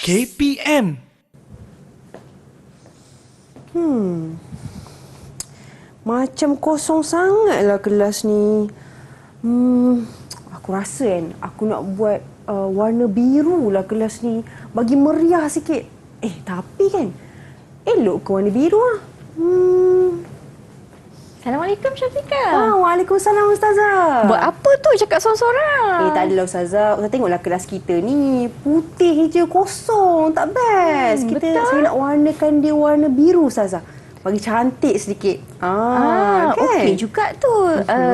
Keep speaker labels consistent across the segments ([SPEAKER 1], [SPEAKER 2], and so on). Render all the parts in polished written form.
[SPEAKER 1] KPM.
[SPEAKER 2] Macam kosong sangatlah kelas ni. Aku rasa kan, aku nak buat warna biru lah kelas ni. Bagi meriah sikit. Tapi kan, elok ke warna biru lah?
[SPEAKER 3] Assalamualaikum Syafiqah.
[SPEAKER 2] Waalaikumsalam Ustazah.
[SPEAKER 3] Buat apa tu cakap sorang-sorang?
[SPEAKER 2] Tak adalah Ustazah. Ustazah tengoklah kelas kita ni. Putih je, kosong. Tak best. Saya nak warnakan dia warna biru Ustazah. Bagi cantik sedikit. Kan?
[SPEAKER 3] Okey juga tu.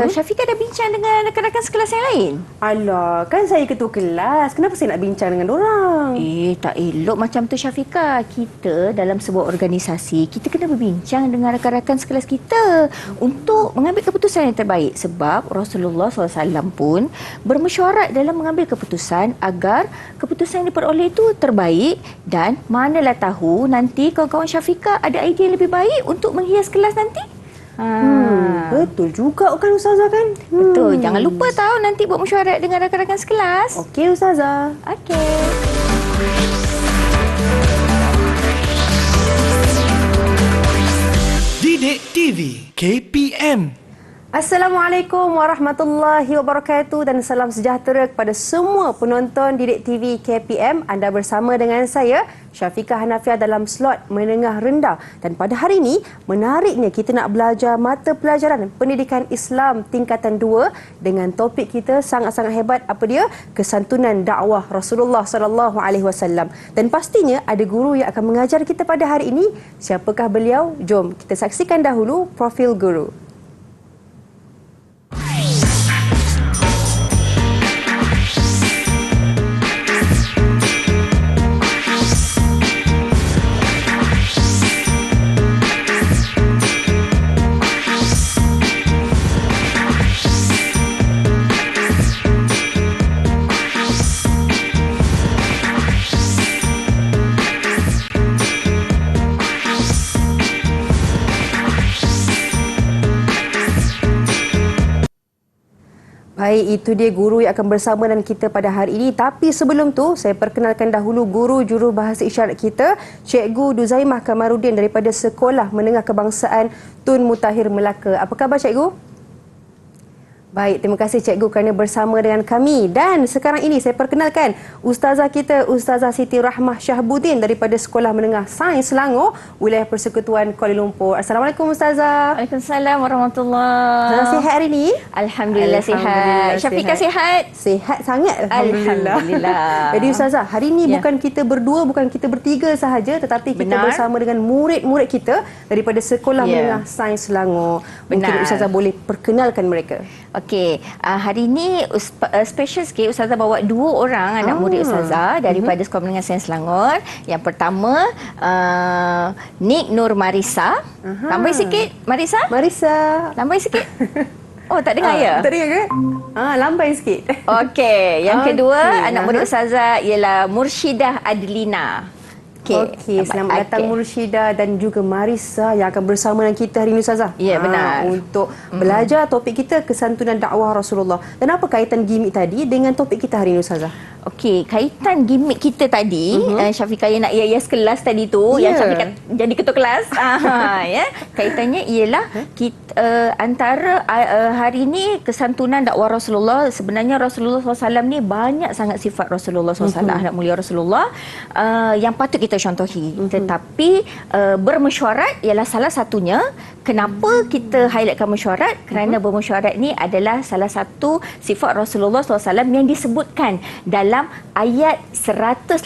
[SPEAKER 3] Syafiqah dah bincang dengan rakan-rakan sekelas yang lain?
[SPEAKER 2] Alah, kan saya ketua kelas. Kenapa saya nak bincang dengan dorang?
[SPEAKER 3] Tak elok macam tu Syafiqah. Kita dalam sebuah organisasi, kita kena berbincang dengan rakan-rakan sekelas kita untuk mengambil keputusan yang terbaik. Sebab Rasulullah SAW pun bermesyuarat dalam mengambil keputusan agar keputusan yang diperoleh itu terbaik, dan manalah tahu nanti kawan-kawan Syafiqah ada idea yang lebih baik untuk menghias kelas nanti.
[SPEAKER 2] Betul juga kan Ustazah kan?
[SPEAKER 3] Betul. Jangan lupa tahu nanti buat mesyuarat dengan rakan-rakan sekelas.
[SPEAKER 2] Okey Ustazah.
[SPEAKER 3] Okey.
[SPEAKER 1] Didik TV KPM.
[SPEAKER 2] Assalamualaikum warahmatullahi wabarakatuh dan salam sejahtera kepada semua penonton Didik TV KPM. Anda bersama dengan saya, Syafiqah Hanafiah, dalam slot menengah rendah. Dan pada hari ini, menariknya kita nak belajar mata pelajaran pendidikan Islam tingkatan 2 dengan topik kita sangat-sangat hebat. Apa dia? Kesantunan dakwah Rasulullah SAW. Dan pastinya ada guru yang akan mengajar kita pada hari ini. Siapakah beliau? Jom kita saksikan dahulu profil guru. Baik, itu dia guru yang akan bersama dengan kita pada hari ini. Tapi sebelum tu, saya perkenalkan dahulu guru jurubahasa isyarat kita, Cikgu Duzaimah Kamarudin daripada Sekolah Menengah Kebangsaan Tun Mutahir Melaka. Apa khabar Cikgu? Baik, terima kasih Cikgu kerana bersama dengan kami. Dan sekarang ini saya perkenalkan Ustazah kita, Ustazah Siti Rahmah Syahbudin daripada Sekolah Menengah Sains Selangor, Wilayah Persekutuan Kuala Lumpur. Assalamualaikum Ustazah.
[SPEAKER 3] Waalaikumsalam warahmatullahi.
[SPEAKER 2] Ustazah sihat hari ini?
[SPEAKER 3] Alhamdulillah sihat. Syafiqah sihat?
[SPEAKER 2] Sihat sangat Alhamdulillah. Jadi Ustazah, hari ini bukan kita berdua, bukan kita bertiga sahaja, tetapi kita bersama dengan murid-murid kita daripada Sekolah Menengah Sains Selangor. Mungkin Ustazah boleh perkenalkan mereka.
[SPEAKER 3] Okey, hari ini special sikit. Ustazah bawa 2 orang anak murid Ustazah daripada Sekolah Menengah Sains Selangor. Yang pertama, Nik Nur Marisa. Lambai sikit, Marisa. Lambai sikit. Oh, tak dengar ya?
[SPEAKER 2] Tak dengar ke? Lambai sikit.
[SPEAKER 3] Okey, yang kedua, anak murid Ustazah ialah Murshidah Adlina.
[SPEAKER 2] Okey, selamat datang Murshidah dan juga Marisa yang akan bersama dengan kita hari ini Ustazah.
[SPEAKER 3] Ya, benar.
[SPEAKER 2] Untuk belajar topik kita kesantunan dakwah Rasulullah. Dan apa kaitan gimmick tadi dengan topik kita hari ini Ustazah?
[SPEAKER 3] Okey, kaitan gimmick kita tadi, Syafiqah yang nak ias kelas tadi tu, yang Syafiqah jadi ketua kelas. Kaitannya ialah kita, antara hari ini kesantunan dakwah Rasulullah. Sebenarnya Rasulullah SAW ni banyak sangat sifat Rasulullah SAW, anak mulia Rasulullah, yang patut kita contohi. Tetapi bermesyuarat ialah salah satunya. Kenapa kita highlightkan mesyuarat? Kerana bermesyuarat ni adalah salah satu sifat Rasulullah SAW yang disebutkan dalam ayat 159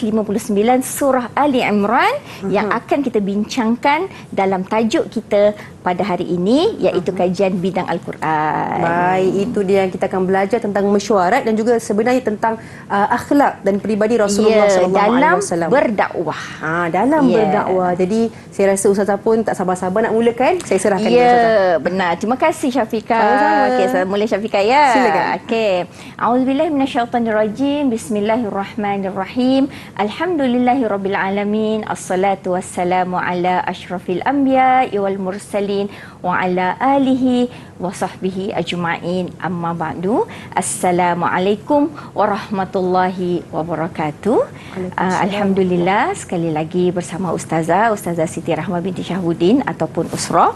[SPEAKER 3] surah Ali Imran yang akan kita bincangkan dalam tajuk kita pada hari ini, iaitu kajian bidang Al-Quran.
[SPEAKER 2] Baik, itu dia yang kita akan belajar tentang mesyuarat dan juga sebenarnya tentang akhlak dan peribadi Rasulullah SAW
[SPEAKER 3] dalam berdakwah.
[SPEAKER 2] Dalam berdakwah. Jadi saya rasa Ustazah pun tak sabar-sabar nak mulakan. Saya serahkan kepada Ustazah.
[SPEAKER 3] Ya, benar. Terima kasih Syafiqah. Okey, saya mula Syafiqah ya.
[SPEAKER 2] Silakan.
[SPEAKER 3] Okey. A'udzubillahi minasyaitonirrajim. Bismillahirrahmanirrahim. Alhamdulillahirabbil alamin. Assalatu wassalamu ala asyrafil anbiya'i wal mursalin Muhammadin wa ala alihi wa sahbihi ajma'in. Amma ba'du. Assalamualaikum warahmatullahi wabarakatuh. Alhamdulillah, sekali lagi bersama Ustazah Siti Rahmah binti Syahuddin ataupun Usrah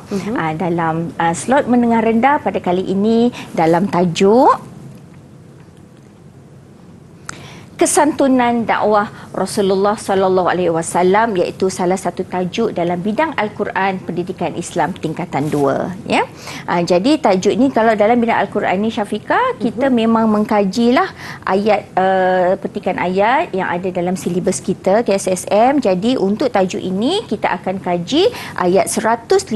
[SPEAKER 3] dalam slot mendengar rendah pada kali ini dalam tajuk kesantunan dakwah Rasulullah sallallahu alaihi wasallam, iaitu salah satu tajuk dalam bidang Al-Quran pendidikan Islam tingkatan 2, ya. Jadi tajuk ini kalau dalam bidang Al-Quran ni Syafiqah, kita memang mengkajilah ayat petikan ayat yang ada dalam silibus kita KSSM. Jadi untuk tajuk ini kita akan kaji ayat 159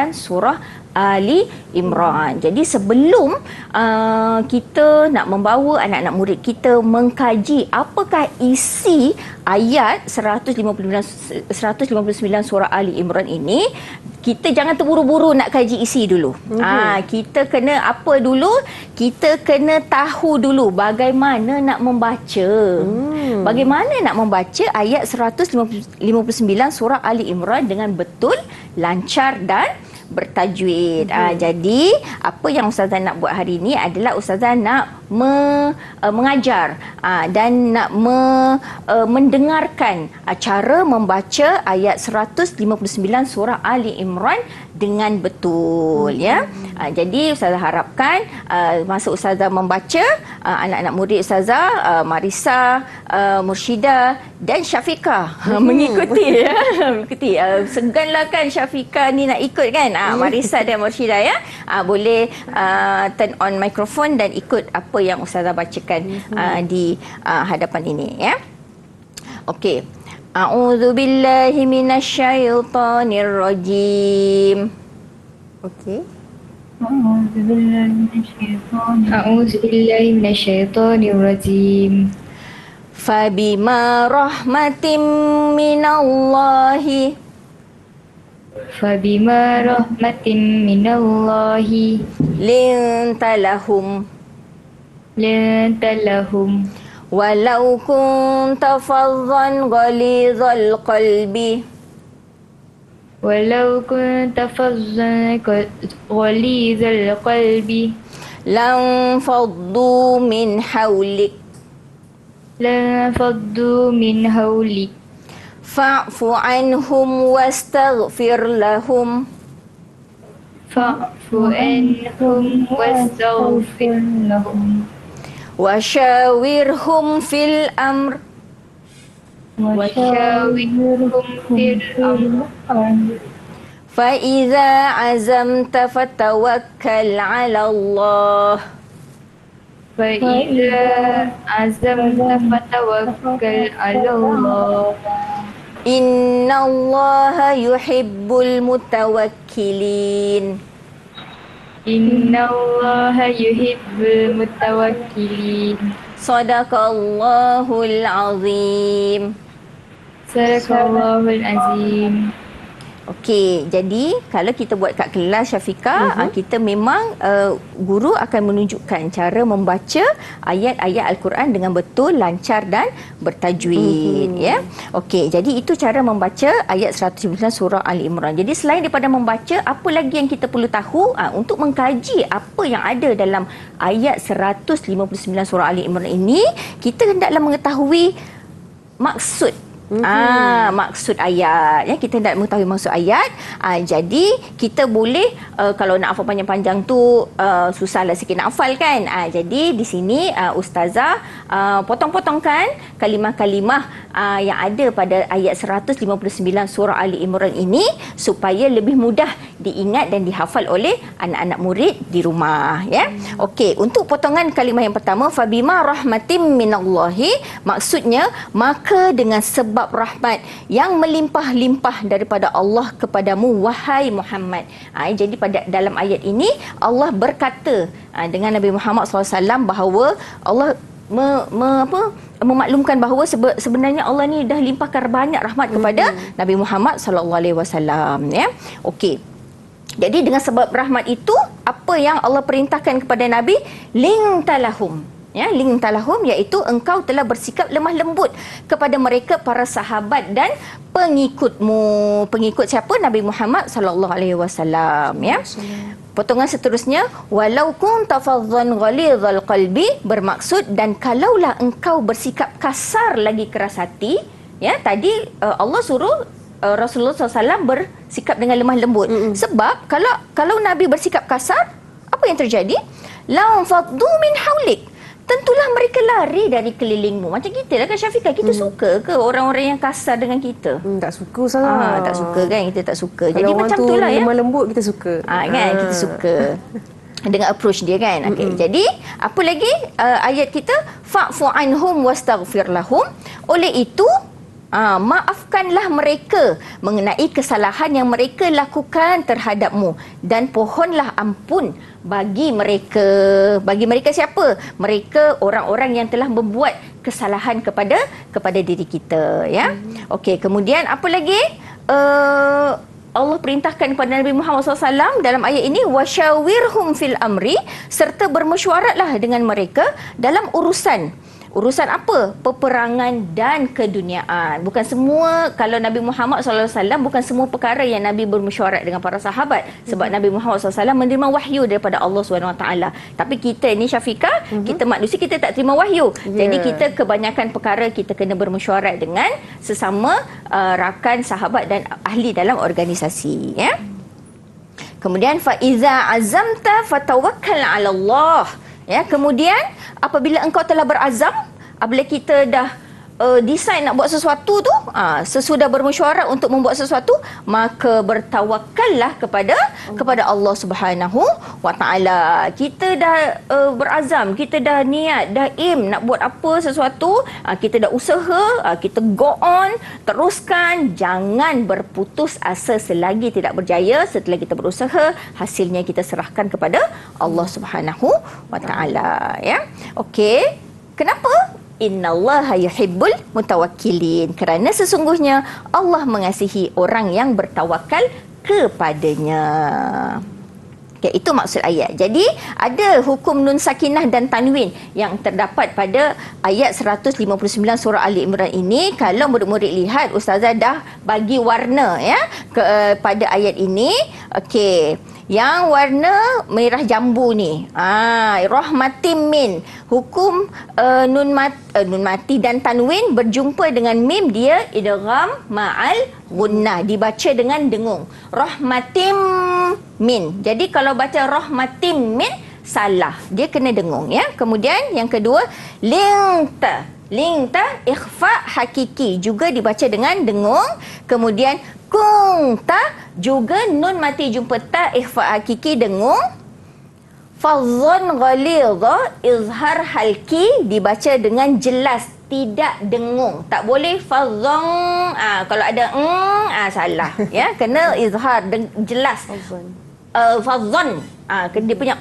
[SPEAKER 3] surah Ali Imran. Jadi sebelum kita nak membawa anak-anak murid kita mengkaji apakah isi ayat 159 surah Ali Imran ini, kita jangan terburu-buru nak kaji isi dulu. Kita kena apa dulu? Kita kena tahu dulu bagaimana nak membaca. Bagaimana nak membaca ayat 159 surah Ali Imran dengan betul, lancar dan bertajwid. Jadi apa yang Ustazah nak buat hari ini adalah Ustazah nak mengajar dan nak mendengarkan cara membaca ayat 159 surah Ali Imran dengan betul, ya. Jadi Ustazah harapkan masa Ustazah membaca, anak-anak murid Ustazah Marisa, Murshidah dan Syafiqah mengikuti, ya. Mengikuti. Seganlah kan Syafiqah ni nak ikut kan. Marisa dan Murshidah, ya. Boleh turn on mikrofon dan ikut apa yang Ustazah bacakan di hadapan ini, ya. Okey. A'udzu billahi minasyaitonir rajim.
[SPEAKER 2] Okey.
[SPEAKER 4] A'udzu billahi minasyaitonir rajim.
[SPEAKER 3] Fabima rahmatin minallahi linta lahum walau kunta faddan ghalidhal qalbi lam faddu min hawlik fa'fu anhum wastaghfir lahum وشاورهم في الأمر فإذا عزمت فتوكل على الله إن الله يحب المتوكلين. Sadaqallahul azim. Okey, jadi kalau kita buat kat kelas Syafiqah, kita memang guru akan menunjukkan cara membaca ayat-ayat Al-Quran dengan betul, lancar dan bertajwid, ya. Okey, jadi itu cara membaca ayat 109 surah Ali Imran. Jadi selain daripada membaca, apa lagi yang kita perlu tahu untuk mengkaji apa yang ada dalam ayat 159 surah Ali Imran ini? Kita hendaklah mengetahui maksud maksud ayat, ya. Kita nak mengetahui maksud ayat. Jadi kita boleh kalau nak hafal panjang-panjang tu susahlah sikit nak hafal kan. Jadi di sini Ustazah potong-potongkan kalimah-kalimah yang ada pada ayat 159 surah Ali Imran ini supaya lebih mudah diingat dan dihafal oleh anak-anak murid di rumah, ya. Okey, untuk potongan kalimah yang pertama, fabima rahmatim minallahi, maksudnya maka dengan sebab rahmat yang melimpah-limpah daripada Allah kepadamu wahai Muhammad. Jadi pada dalam ayat ini Allah berkata dengan Nabi Muhammad SAW bahawa Allah memaklumkan bahawa sebenarnya Allah ni dah limpahkan banyak rahmat kepada Nabi Muhammad SAW, ya. Okey. Jadi dengan sebab rahmat itu, apa yang Allah perintahkan kepada Nabi? Lintalahum. Ya, linta lahum iaitu engkau telah bersikap lemah lembut kepada mereka para sahabat dan pengikutmu. Pengikut siapa? Nabi Muhammad sallallahu alaihi wasallam, ya. Potongan seterusnya, walau kunta fadhan ghalidhal qalbi, bermaksud dan kalaulah engkau bersikap kasar lagi keras hati, ya. Tadi Allah suruh Rasulullah SAW bersikap dengan lemah lembut. Sebab kalau Nabi bersikap kasar, apa yang terjadi? Lam faddu min haulik, tentulah mereka lari dari kelilingmu. Macam kita lah kan Syafiqah, kita suka ke orang-orang yang kasar dengan kita?
[SPEAKER 2] Tak suka sangat.
[SPEAKER 3] Tak suka kan, kita tak suka.
[SPEAKER 2] Kalau
[SPEAKER 3] jadi
[SPEAKER 2] orang
[SPEAKER 3] macam
[SPEAKER 2] tu
[SPEAKER 3] itulah ya.
[SPEAKER 2] lemah lembut, kita suka.
[SPEAKER 3] Kan, kita suka dengan approach dia kan. Okey. Jadi apa lagi ayat kita, fa'fu anhum wastaghfir lahum. Oleh itu maafkanlah mereka mengenai kesalahan yang mereka lakukan terhadapmu dan pohonlah ampun bagi mereka. Bagi mereka siapa? Mereka orang-orang yang telah membuat kesalahan kepada diri kita, ya. Okey, kemudian apa lagi? Allah perintahkan kepada Nabi Muhammad SAW dalam ayat ini, wasyawirhum fil amri, serta bermesyuaratlah dengan mereka dalam urusan apa? Peperangan dan keduniaan. Bukan semua, kalau Nabi Muhammad SAW, bukan semua perkara yang Nabi bermesyuarat dengan para sahabat. Sebab Nabi Muhammad SAW menerima wahyu daripada Allah SWT. Tapi kita ni Syafiqah, kita manusia, kita tak terima wahyu. Jadi kita kebanyakan perkara kita kena bermesyuarat dengan sesama rakan, sahabat dan ahli dalam organisasi, ya. Kemudian fa iza azamta fatawakkal 'ala Allah. Ya, kemudian apabila engkau telah berazam, apabila kita dah decide nak buat sesuatu tu, sesudah bermesyuarat untuk membuat sesuatu, maka bertawakallah kepada Allah Subhanahu wa taala. Kita dah berazam, kita dah niat, dah aim nak buat apa sesuatu, kita dah usaha, kita go on, teruskan, jangan berputus asa selagi tidak berjaya. Setelah kita berusaha, hasilnya kita serahkan kepada Allah Subhanahu wa taala, ya. Okey. Kenapa? Innallaha yuhibbul mutawakkilin. Kerana sesungguhnya Allah mengasihi orang yang bertawakal kepadanya. Okay, itu maksud ayat. Jadi ada hukum nun sakinah dan tanwin yang terdapat pada ayat 159 surah Ali Imran ini. Kalau murid-murid lihat, Ustazah dah bagi warna, ya, pada ayat ini. Okey. Yang warna merah jambu ni, rahmatim min, hukum nun mati dan tanwin berjumpa dengan mim, dia idgham ma'al gunnah, dibaca dengan dengung. Rahmatim min. Jadi kalau baca rahmatim min, salah, dia kena dengung, ya. Kemudian yang kedua, lingta ikhfa hakiki, juga dibaca dengan dengung. Kemudian kunta, juga nun mati jumpa ta ikhfa hakiki, dengung. Fadhon ghalidha izhar halki, dibaca dengan jelas, tidak dengung. Tak boleh fadhon, kalau ada salah, ya, kena izhar jelas. Fadhon, dia punya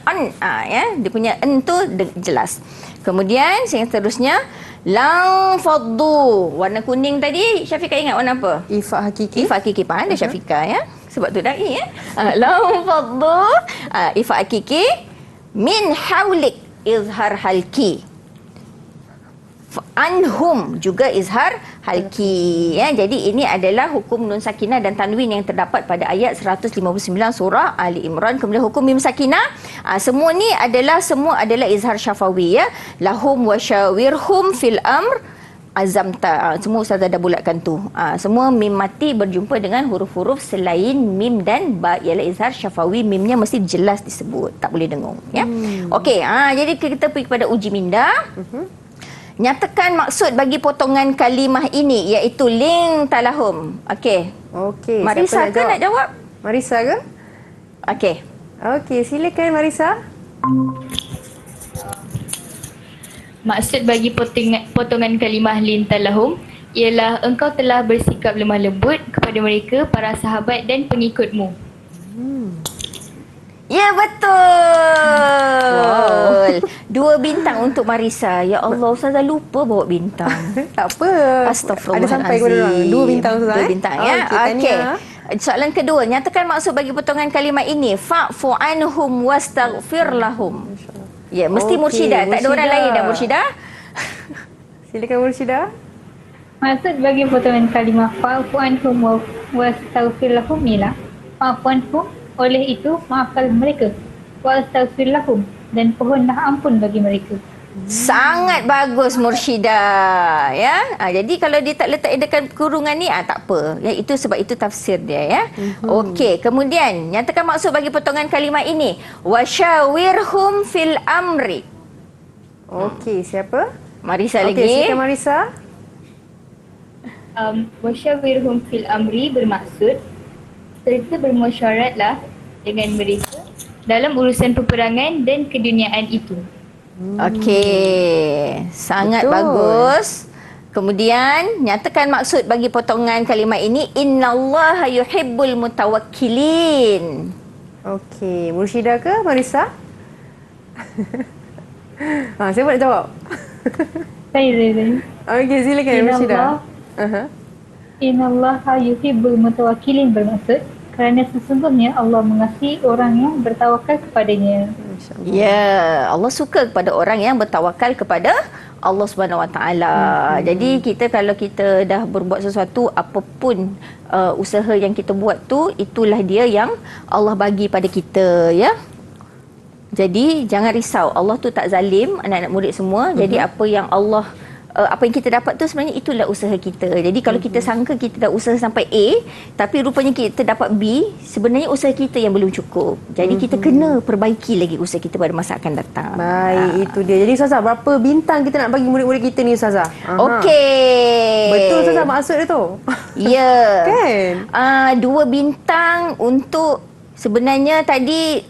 [SPEAKER 3] ya, dia punya tu jelas. Kemudian yang seterusnya, lang faddu, warna kuning tadi Syafiqah ingat warna apa?
[SPEAKER 2] Ifa hakiki.
[SPEAKER 3] Ifa hakiki, pandai Syafiqah, ya. Sebab tu dai, ya. Lang faddu, ifa hakiki, min haulik izhar halki. Anhum juga izhar halki, ya. Jadi ini adalah hukum nun sakinah dan tanwin yang terdapat pada ayat 159 surah Ali Imran. Kemudian hukum mim sakinah, semua adalah izhar syafawi, ya. Lahum wasyawirhum fil amr azamta, semua Ustazah dah bulatkan tu. Semua mim mati berjumpa dengan huruf-huruf selain mim dan ba, ialah izhar syafawi. Mimnya mesti jelas disebut, tak boleh dengung, ya. Okey, jadi kita pergi kepada uji minda. Nyatakan maksud bagi potongan kalimah ini, iaitu ling talahum. Okey. Marisa ke nak jawab?
[SPEAKER 2] Marisa ke?
[SPEAKER 3] Okey.
[SPEAKER 2] Okey, silakan Marisa.
[SPEAKER 4] Maksud bagi potongan kalimah lin talahum ialah engkau telah bersikap lemah lembut kepada mereka para sahabat dan pengikutmu.
[SPEAKER 3] Ya, betul. 2 bintang untuk Marisa. Ya Allah, Ustazah lupa bawa bintang.
[SPEAKER 2] Tak apa.
[SPEAKER 3] Astagfirullahalazim.
[SPEAKER 2] Ada sampai kepada orang. 2 bintang Ustazah.
[SPEAKER 3] 2 bintang, ya. Okey. Soalan kedua, nyatakan maksud bagi potongan kalimah ini. Fa'fu anhum wastaghfir lahum. Ya, mesti
[SPEAKER 2] Okey,
[SPEAKER 3] Mursyidah. Tak ada orang
[SPEAKER 2] Mursyidah.
[SPEAKER 3] lain dah Mursyidah.
[SPEAKER 2] Silakan Mursyidah.
[SPEAKER 5] Maksud bagi potongan kalimah fa'fu anhum wastaghfir lahum ialah fa'fu anhum, oleh itu maafkanlah mereka, wastaghfir lahum, dan pohonlah ampun bagi mereka.
[SPEAKER 3] Sangat bagus Mursyidah, ya. Jadi kalau dia tak letak dekat kurungan ni, tak apa. Ya, itu sebab itu tafsir dia, ya. Okey, kemudian nyatakan maksud bagi potongan kalimah ini. Wasyawirhum fil amri.
[SPEAKER 2] Okey, siapa?
[SPEAKER 3] Marisa
[SPEAKER 2] Okey,
[SPEAKER 3] lagi.
[SPEAKER 2] silakan Marisa.
[SPEAKER 4] Wasyawirhum fil amri bermaksud serta bermusyawaratlah dengan mereka dalam urusan peperangan dan keduniaan itu.
[SPEAKER 3] Okey, sangat
[SPEAKER 2] Betul.
[SPEAKER 3] bagus. Kemudian nyatakan maksud bagi potongan kalimah ini, innallaha yuhibbul mutawakkilin.
[SPEAKER 2] Okey, Mursyidah ke Marisa? Siapa nak jawab?
[SPEAKER 5] Saya.
[SPEAKER 2] Okey, silakan Mursyidah.
[SPEAKER 5] Innallaha yuhibbul mutawakkilin bermaksud kerana sesungguhnya Allah mengasihi orang yang bertawakal kepadanya.
[SPEAKER 3] Ya, Allah suka kepada orang yang bertawakal kepada Allah Subhanahu Wa Taala. Jadi kita kalau kita dah berbuat sesuatu, apapun usaha yang kita buat tu, itulah dia yang Allah bagi pada kita, ya. Jadi jangan risau, Allah tu tak zalim anak-anak murid semua. Jadi apa yang Allah apa yang kita dapat tu sebenarnya itulah usaha kita. Jadi kalau kita sangka kita dah usaha sampai A, tapi rupanya kita dapat B, sebenarnya usaha kita yang belum cukup. Jadi kita kena perbaiki lagi usaha kita pada masa akan datang.
[SPEAKER 2] Baik, itu dia. Jadi Ustazah, berapa bintang kita nak bagi murid-murid kita ni Ustazah?
[SPEAKER 3] Okey.
[SPEAKER 2] Betul Ustazah maksud dia tu?
[SPEAKER 3] Ya.
[SPEAKER 2] Kan?
[SPEAKER 3] 2 bintang untuk sebenarnya tadi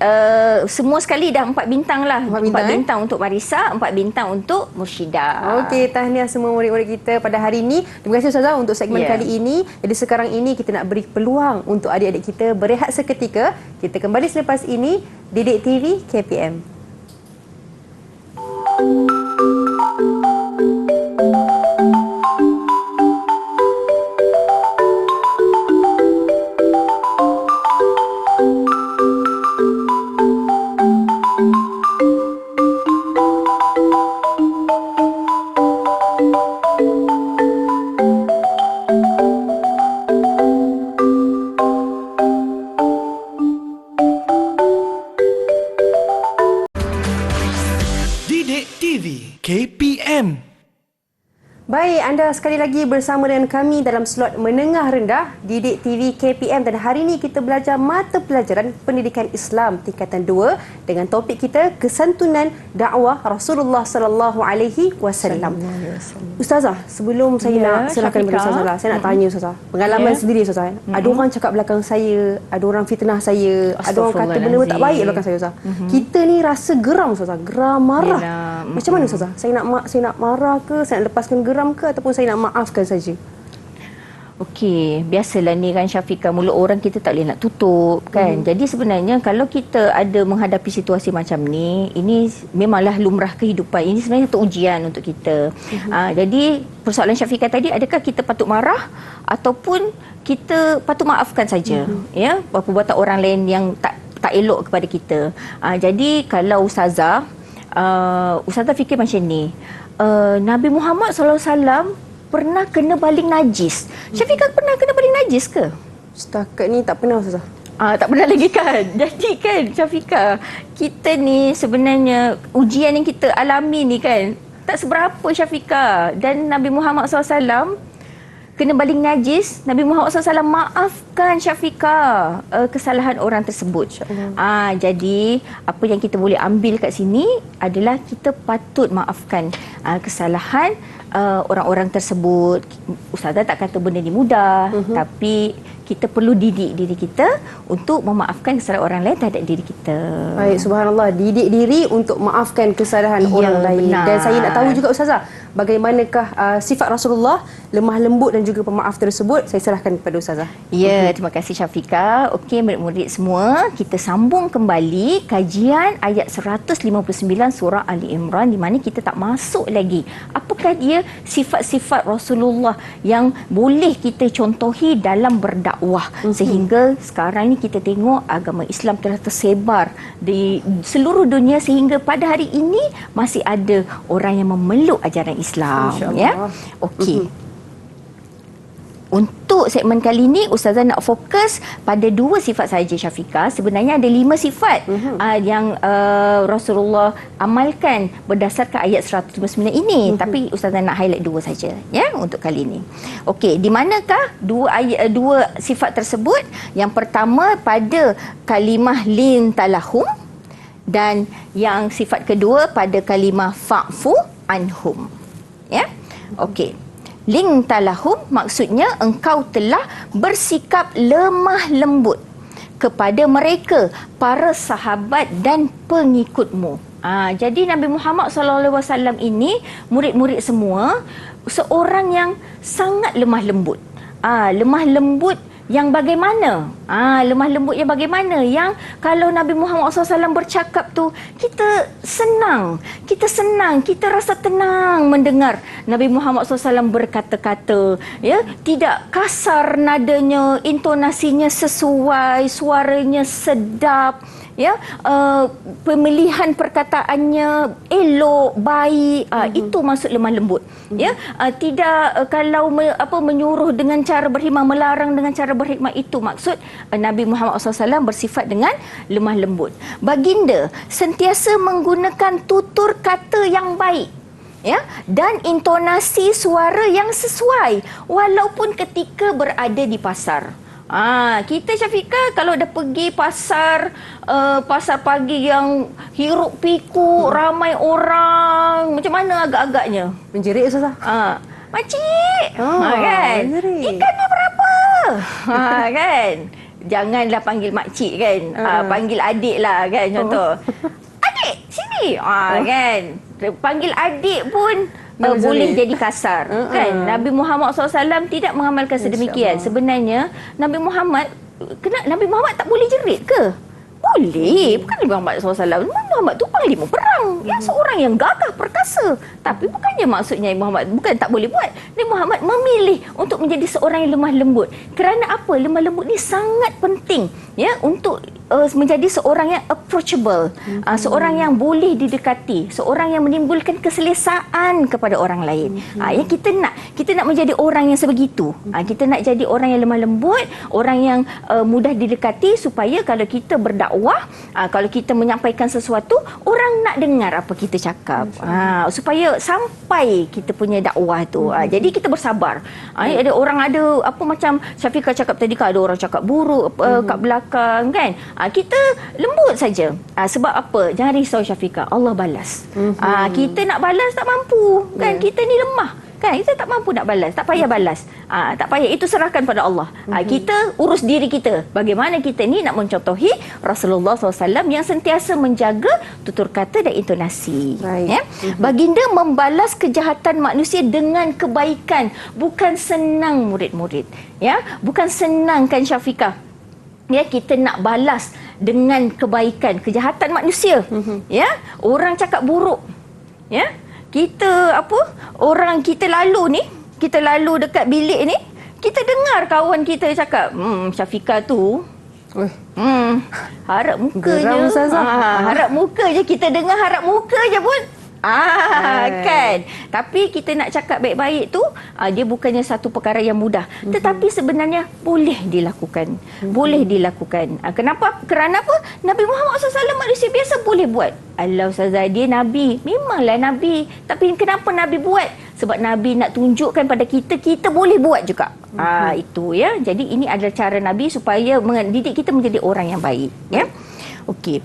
[SPEAKER 3] semua sekali dah 4 bintang lah.
[SPEAKER 2] 4 bintang,
[SPEAKER 3] 4 bintang untuk Marisa, 4 bintang untuk Mursyidah.
[SPEAKER 2] Okey, tahniah semua murid-murid kita pada hari ini. Terima kasih Ustazah untuk segmen
[SPEAKER 3] Ya.
[SPEAKER 2] kali ini. Jadi sekarang ini kita nak beri peluang untuk adik-adik kita berehat seketika. Kita kembali selepas ini, Didik TV KPM.
[SPEAKER 1] Didik TV KPM.
[SPEAKER 2] Baik, anda sekali lagi bersama dengan kami dalam slot menengah rendah Didik TV KPM, dan hari ini kita belajar mata pelajaran pendidikan Islam tingkatan 2 dengan topik kita kesantunan dakwah Rasulullah sallallahu alaihi wasallam. Ustazah, sebelum saya nak serahkan kepada
[SPEAKER 3] Syafiqah.
[SPEAKER 2] Ustazah, saya nak tanya Ustazah. Pengalaman sendiri Ustazah. Ada orang cakap belakang saya, ada orang fitnah saya, ada orang kata benda tak baik belakang saya Ustazah. Kita ni rasa geram Ustazah, geram, marah.
[SPEAKER 3] Yelah.
[SPEAKER 2] Macam mana Ustazah? Saya nak marah ke, saya nak lepaskan geram ke, ataupun saya nak maafkan saja?
[SPEAKER 3] Okey, biasalah ni kan Syafiqah, mulut orang kita tak boleh nak tutup kan. Jadi sebenarnya kalau kita ada menghadapi situasi macam ni, ini memanglah lumrah kehidupan. Ini sebenarnya satu ujian untuk kita. Jadi persoalan Syafiqah tadi, adakah kita patut marah ataupun kita patut maafkan saja, ya, perbuatan orang lain yang tak elok kepada kita. Jadi kalau Ustazah fikir macam ni, Nabi Muhammad SAW pernah kena baling najis. Syafiqah pernah kena baling najis ke?
[SPEAKER 2] Setakat ni tak pernah Ustazah.
[SPEAKER 3] Tak pernah lagi kan? Jadi kan Syafiqah, kita ni sebenarnya ujian yang kita alami ni kan tak seberapa Syafiqah. Dan Nabi Muhammad SAW kena baling najis, Nabi Muhammad SAW maafkan Syafiqah kesalahan orang tersebut. Jadi apa yang kita boleh ambil kat sini adalah kita patut maafkan kesalahan orang-orang tersebut. Ustazah tak kata benda ni mudah, tapi kita perlu didik diri kita untuk memaafkan kesalahan orang lain terhadap diri kita.
[SPEAKER 2] Baik, subhanallah, didik diri untuk maafkan kesalahan orang lain.
[SPEAKER 3] benar.
[SPEAKER 2] Dan saya nak tahu juga Ustazah, bagaimanakah sifat Rasulullah lemah lembut dan juga pemaaf tersebut. Saya serahkan kepada Ustazah.
[SPEAKER 3] Ya, terima kasih Syafiqah. Okey, murid-murid semua, kita sambung kembali kajian ayat 159 surah Ali Imran, di mana kita tak masuk lagi apakah dia sifat-sifat Rasulullah yang boleh kita contohi dalam berdakwah. Sehingga sekarang ni kita tengok agama Islam telah tersebar di seluruh dunia, sehingga pada hari ini masih ada orang yang memeluk ajaran Islam, ya. Okey. Untuk segmen kali ini, Ustazah nak fokus pada 2 sifat saja, Syafiqah. Sebenarnya ada 5 sifat yang Rasulullah amalkan berdasarkan ayat 159 ini. Tapi Ustazah nak highlight 2 saja, ya, untuk kali ini. Okey, di manakah 2 sifat tersebut? Yang pertama pada kalimah lin talahum, dan yang sifat kedua pada kalimah fa'fu anhum. Ya. Okey. Ling talahum maksudnya engkau telah bersikap lemah lembut kepada mereka, para sahabat dan pengikutmu. Jadi Nabi Muhammad SAW ini, murid-murid semua, seorang yang sangat lemah lembut. Lemah lembut yang bagaimana? Lemah lembut yang bagaimana? Yang kalau Nabi Muhammad SAW bercakap tu, kita senang, kita rasa tenang mendengar Nabi Muhammad SAW berkata-kata, ya, tidak kasar nadanya, intonasinya sesuai, suaranya sedap, ya, pemilihan perkataannya elok, baik. Itu maksud lemah lembut, ya. Tidak kalau menyuruh dengan cara berhikmah, melarang dengan cara berhikmah, itu maksud Nabi Muhammad SAW bersifat dengan lemah lembut. Baginda sentiasa menggunakan tutur kata yang baik, ya, dan intonasi suara yang sesuai walaupun ketika berada di pasar. Kita Syafiqah kalau dah pergi pasar, pasar pagi yang hiruk pikuk, ramai orang, macam mana agak-agaknya?
[SPEAKER 2] Menjerit Ustazah.
[SPEAKER 3] Makcik, kan? Ikannya berapa? Kan? Janganlah panggil makcik, kan? Panggil adik lah, kan? Contoh. Adik, sini. Kan? Panggil adik pun boleh jadi kasar, kan? Nabi Muhammad SAW tidak mengamalkan sedemikian. Sebenarnya Nabi Muhammad tak boleh jerit ke? Boleh. Bukan Nabi Muhammad SAW. Nabi Muhammad tu panglima perang, yang seorang yang gagah perkasa. Tapi bukannya maksudnya Muhammad bukan tak boleh buat. Nabi Muhammad memilih untuk menjadi seorang yang lemah lembut. Kerana apa? Lemah lembut ni sangat penting, ya, untuk menjadi seorang yang approachable, seorang yang boleh didekati, seorang yang menimbulkan keselesaan kepada orang lain. Yang kita nak menjadi orang yang sebegitu. Kita nak jadi orang yang lemah lembut, orang yang mudah didekati, supaya kalau kita berdakwah, kalau kita menyampaikan sesuatu, orang nak dengar apa kita cakap. Supaya sampai kita punya dakwah tu. Jadi kita bersabar. Ada orang ada apa macam Syafiqah cakap tadi, ada orang cakap buruk kat belakang, kan? Kita lembut saja. Sebab apa? Jangan risau Syafiqah, Allah balas. Kita nak balas tak mampu, kan? Kita ni lemah, kan? Kita tak mampu nak balas, tak payah balas. Tak payah, itu serahkan pada Allah. Kita urus diri kita. Bagaimana kita ni nak mencontohi Rasulullah SAW yang sentiasa menjaga tutur kata dan intonasi. Ya? Baginda membalas kejahatan manusia dengan kebaikan. Bukan senang murid-murid, ya? Bukan senang, kan Syafiqah? Ya, kita nak balas dengan kebaikan kejahatan manusia. Ya, orang cakap buruk, ya, kita orang kita lalu dekat bilik ni, kita dengar kawan kita cakap, Syafiqah tu harap muka je. Harap muka je, kita dengar harap muka je pun. Kan. Tapi kita nak cakap baik-baik tu, dia bukannya satu perkara yang mudah. Tetapi sebenarnya boleh dilakukan. Boleh dilakukan. Kenapa? Kerana apa? Nabi Muhammad SAW manusia biasa boleh buat. Allah Ustazah, dia Nabi. Memanglah Nabi. Tapi kenapa Nabi buat? Sebab Nabi nak tunjukkan pada kita, kita boleh buat juga. Itu, ya. Jadi ini adalah cara Nabi supaya mendidik kita menjadi orang yang baik. Ya. Okey.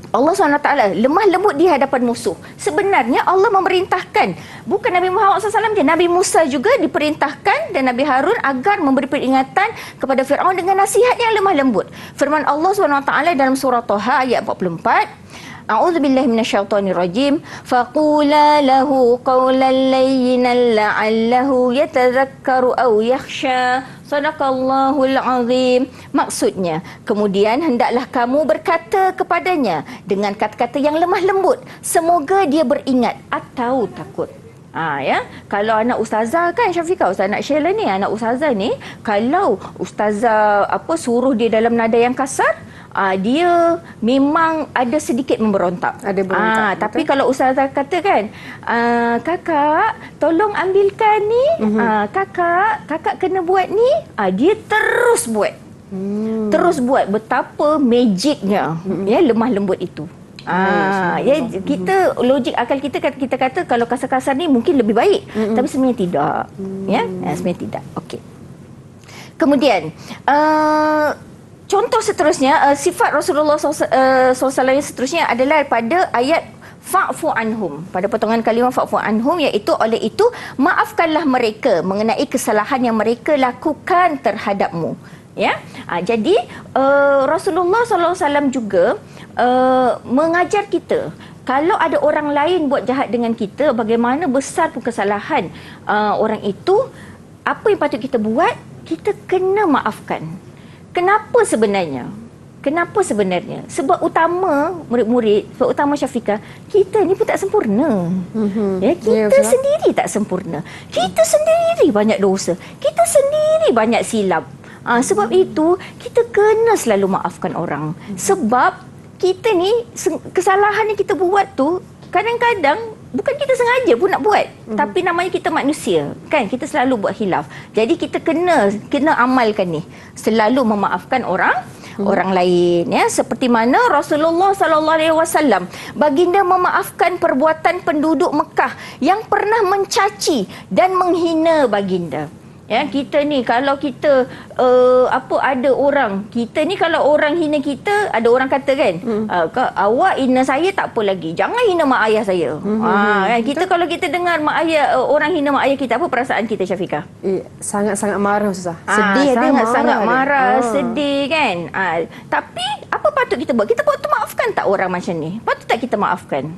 [SPEAKER 3] Allah SWT lemah lembut di hadapan musuh. Sebenarnya Allah memerintahkan, bukan Nabi Muhammad SAW je, Nabi Musa juga diperintahkan dan Nabi Harun agar memberi peringatan kepada Fir'aun dengan nasihat yang lemah lembut. Firman Allah SWT dalam surah Taha ayat 44, a'udzubillahi minasyaitonirrajim, faqula lahu qawlan layyinan la'allahu yatadhakkaru aw yakhsha. Sadaqallahul azim. Maksudnya, kemudian hendaklah kamu berkata kepadanya dengan kata-kata yang lemah lembut, semoga dia beringat atau takut. Ya, kalau anak ustazah kan Syafiqah, ustazah nak share lah ni, anak ustazah ni kalau ustazah suruh dia dalam nada yang kasar, dia memang ada sedikit memberontak.
[SPEAKER 2] Ada berontak.
[SPEAKER 3] Tapi kalau ustazah kata kan, kakak tolong ambilkan ni, kakak kena buat ni, dia terus buat. Terus buat. Betapa magicnya ya lemah lembut itu. Kita logik akal kita kata kalau kasar-kasar ni mungkin lebih baik, tapi sebenarnya tidak. Sebenarnya tidak. Okey. Kemudian contoh seterusnya, sifat Rasulullah SAW yang seterusnya adalah pada ayat fa'fu anhum, pada potongan kalimah fa'fu anhum, iaitu oleh itu maafkanlah mereka mengenai kesalahan yang mereka lakukan terhadapmu. Jadi Rasulullah SAW juga mengajar kita, kalau ada orang lain buat jahat dengan kita, bagaimana besar pun kesalahan orang itu, apa yang patut kita buat? Kita kena maafkan. Kenapa sebenarnya? Sebab utama murid-murid, sebab utama Syafiqah, kita ni pun tak sempurna. Kita sendiri tak sempurna. Kita sendiri banyak dosa. Kita sendiri banyak silap. Sebab itu kita kena selalu maafkan orang. Sebab kita ni kesalahan yang kita buat tu kadang-kadang bukan kita sengaja pun nak buat, tapi namanya kita manusia kan, kita selalu buat khilaf. Jadi kita kena amalkan ni, selalu memaafkan orang lain, seperti mana Rasulullah SAW baginda memaafkan perbuatan penduduk Mekah yang pernah mencaci dan menghina baginda. Kita ni kalau kita ada orang, kita ni kalau orang hina kita, ada orang kata kan, awak hina saya tak apa lagi, jangan hina mak ayah saya. Kita kalau kita dengar orang hina mak ayah kita, apa perasaan kita Syafiqah?
[SPEAKER 2] Sangat-sangat marah Ustazah. Sedih,
[SPEAKER 3] sangat marah, sedih kan. Tapi apa patut kita buat? Kita patut maafkan tak orang macam ni? Patut tak kita maafkan?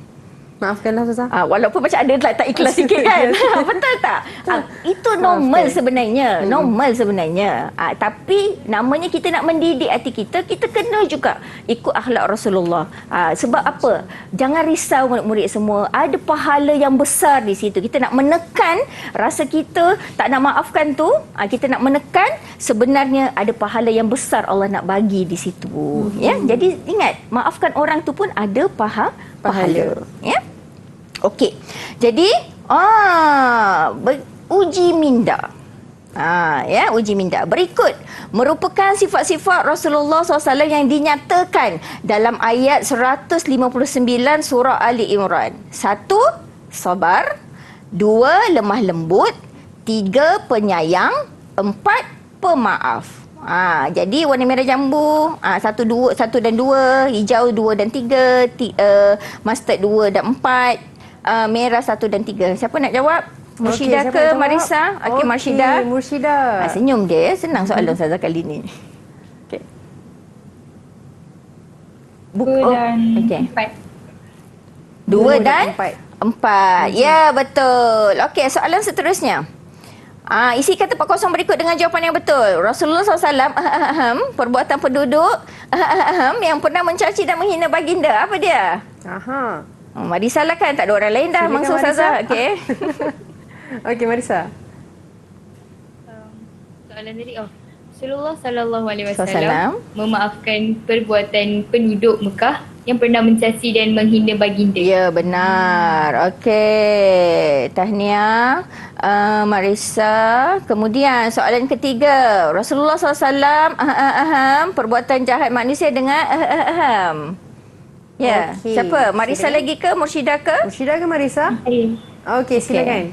[SPEAKER 2] Maafkanlah Ustazah.
[SPEAKER 3] Walaupun macam ada tak ikhlas sikit kan. Betul tak? Itu normal sebenarnya. Normal sebenarnya. Tapi namanya kita nak mendidik hati kita, kita kena juga ikut akhlak Rasulullah. Sebab apa? Jangan risau murid-murid semua. Ada pahala yang besar di situ. Kita nak menekan rasa kita tak nak maafkan tu. Kita nak menekan, sebenarnya ada pahala yang besar Allah nak bagi di situ. Jadi ingat, maafkan orang tu pun ada pahala. Okey. Jadi uji minda. Uji minda. Berikut merupakan sifat-sifat Rasulullah SAW yang dinyatakan dalam ayat 159 surah Ali Imran. 1. Sabar. 2. Lemah lembut. 3. Penyayang. 4. Pemaaf. Jadi warna merah jambu, 1 dan 2, hijau 2 dan 3, mustard 2 dan 4. Merah 1 dan 3. Siapa nak jawab? Murshidah ke Marisa? Okey, Murshidah. Senyum dia. Senang soalan Ustazah kali ni. Okey.
[SPEAKER 5] 2 dan 4.
[SPEAKER 3] 2 dan 4. Ya, betul. Okey, soalan seterusnya. Isi kata Pak Kosong berikut dengan jawapan yang betul. Rasulullah SAW perbuatan penduduk yang pernah mencaci dan menghina baginda. Apa dia? Marisa lah kan, tak ada orang lain dah. Mangsa Ustazah. Okey.
[SPEAKER 2] Okey, Marisa.
[SPEAKER 4] Soalan tadi, Rasulullah SAW memaafkan perbuatan penduduk Mekah yang pernah mencaci dan menghina baginda.
[SPEAKER 3] Ya, benar. Okey. Tahniah Marisa. Kemudian soalan ketiga. Rasulullah SAW perbuatan jahat manusia dengan Ya. Okay. Siapa? Marisa lagi ke? Murshidah ke?
[SPEAKER 2] Murshidah ke Marisa? Okey, silakan.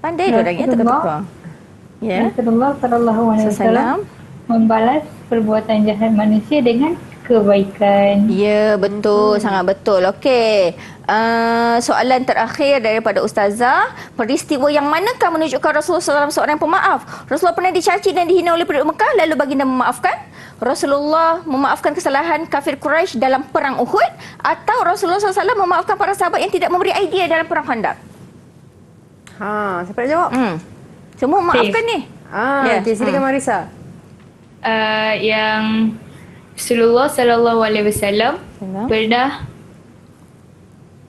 [SPEAKER 3] Pandai dia orangnya tukar-tukar. Ya.
[SPEAKER 5] Rasulullah SAW membalas perbuatan jahat manusia dengan kebaikan.
[SPEAKER 3] Ya, betul. Sangat betul. Okey. Soalan terakhir daripada Ustazah. Peristiwa yang manakah menunjukkan Rasulullah SAW seorang pemaaf? Rasulullah pernah dicaci dan dihina oleh penduduk Mekah, lalu baginda memaafkan? Rasulullah memaafkan kesalahan kafir Quraisy dalam perang Uhud, atau Rasulullah SAW memaafkan para sahabat yang tidak memberi idea dalam perang Khandaq?
[SPEAKER 2] Siapa nak jawab?
[SPEAKER 3] Semua memaafkan ni.
[SPEAKER 2] Okey, silakan Marisa.
[SPEAKER 4] Yang Rasulullah sallallahu alaihi wasallam pernah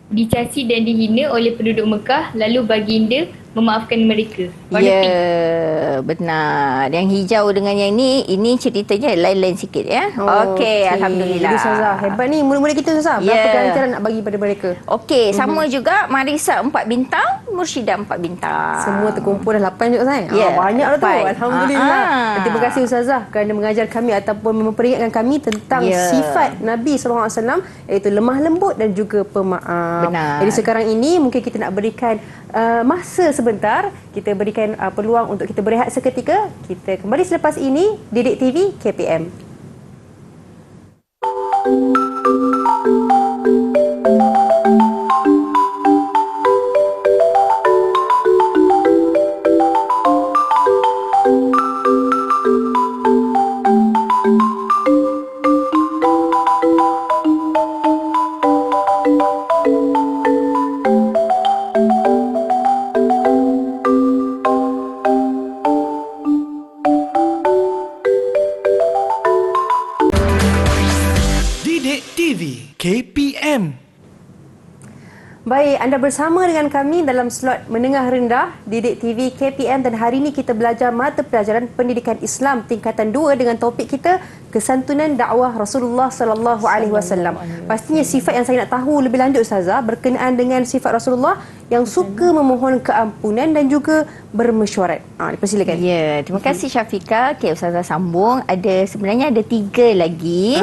[SPEAKER 4] dicaci dan dihina oleh penduduk Mekah, lalu baginda memaafkan mereka.
[SPEAKER 3] Ya, benar. Yang hijau dengan yang ini ceritanya lain-lain sikit ya. Okey, alhamdulillah.
[SPEAKER 2] Jadi Ustazah, hebat ni murid-murid kita Ustazah. Berapa ganjaran nak bagi pada mereka?
[SPEAKER 3] Okey, sama juga Marisa 4 bintang, Murshidah 4 bintang.
[SPEAKER 2] Semua terkumpul dah 8 je Ustazah. Banyak dah tu.
[SPEAKER 3] 8.
[SPEAKER 2] Alhamdulillah. Terima kasih Ustazah kerana mengajar kami ataupun memperingatkan kami tentang sifat Nabi SAW, iaitu lemah lembut dan juga pemaaf.
[SPEAKER 3] Benar.
[SPEAKER 2] Jadi sekarang ini mungkin kita nak berikan masa sebentar, kita berikan peluang untuk kita berehat seketika. Kita kembali selepas ini, Didik TV KPM.
[SPEAKER 1] Didik TV KPM.
[SPEAKER 2] Baik, anda bersama dengan kami dalam slot menengah rendah Didik TV KPM, dan hari ini kita belajar mata pelajaran pendidikan Islam tingkatan 2 dengan topik kita kesantunan dakwah Rasulullah sallallahu alaihi wasallam. Pastinya sifat yang saya nak tahu lebih lanjut Ustazah berkenaan dengan sifat Rasulullah yang suka memohon keampunan dan juga bermesyuarat. Dipersilakan.
[SPEAKER 3] Ya, terima kasih Syafiqah. Okey, Ustazah sambung. Sebenarnya ada 3 lagi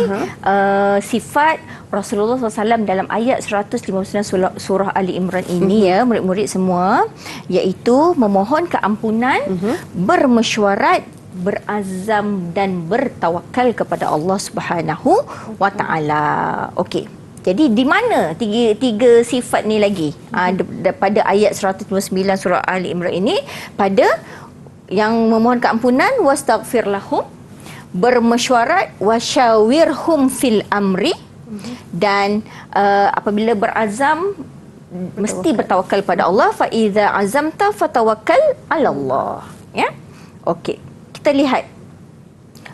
[SPEAKER 3] sifat Rasulullah SAW dalam ayat 159 surah Ali Imran ini ya, murid-murid semua, iaitu memohon keampunan, bermesyuarat, berazam dan bertawakal kepada Allah Subhanahu wa taala. Okey. Jadi di mana tiga sifat ni lagi? Pada ayat 159 surah Ali Imran ini, pada yang memohon keampunan, wastaghfir lahum, bermesyuarat, wasyawirhum fil amri, dan apabila berazam mesti bertawakal pada Allah. Fa iza azamta fatawakkal 'ala Allah. Ya. Okey. Kita lihat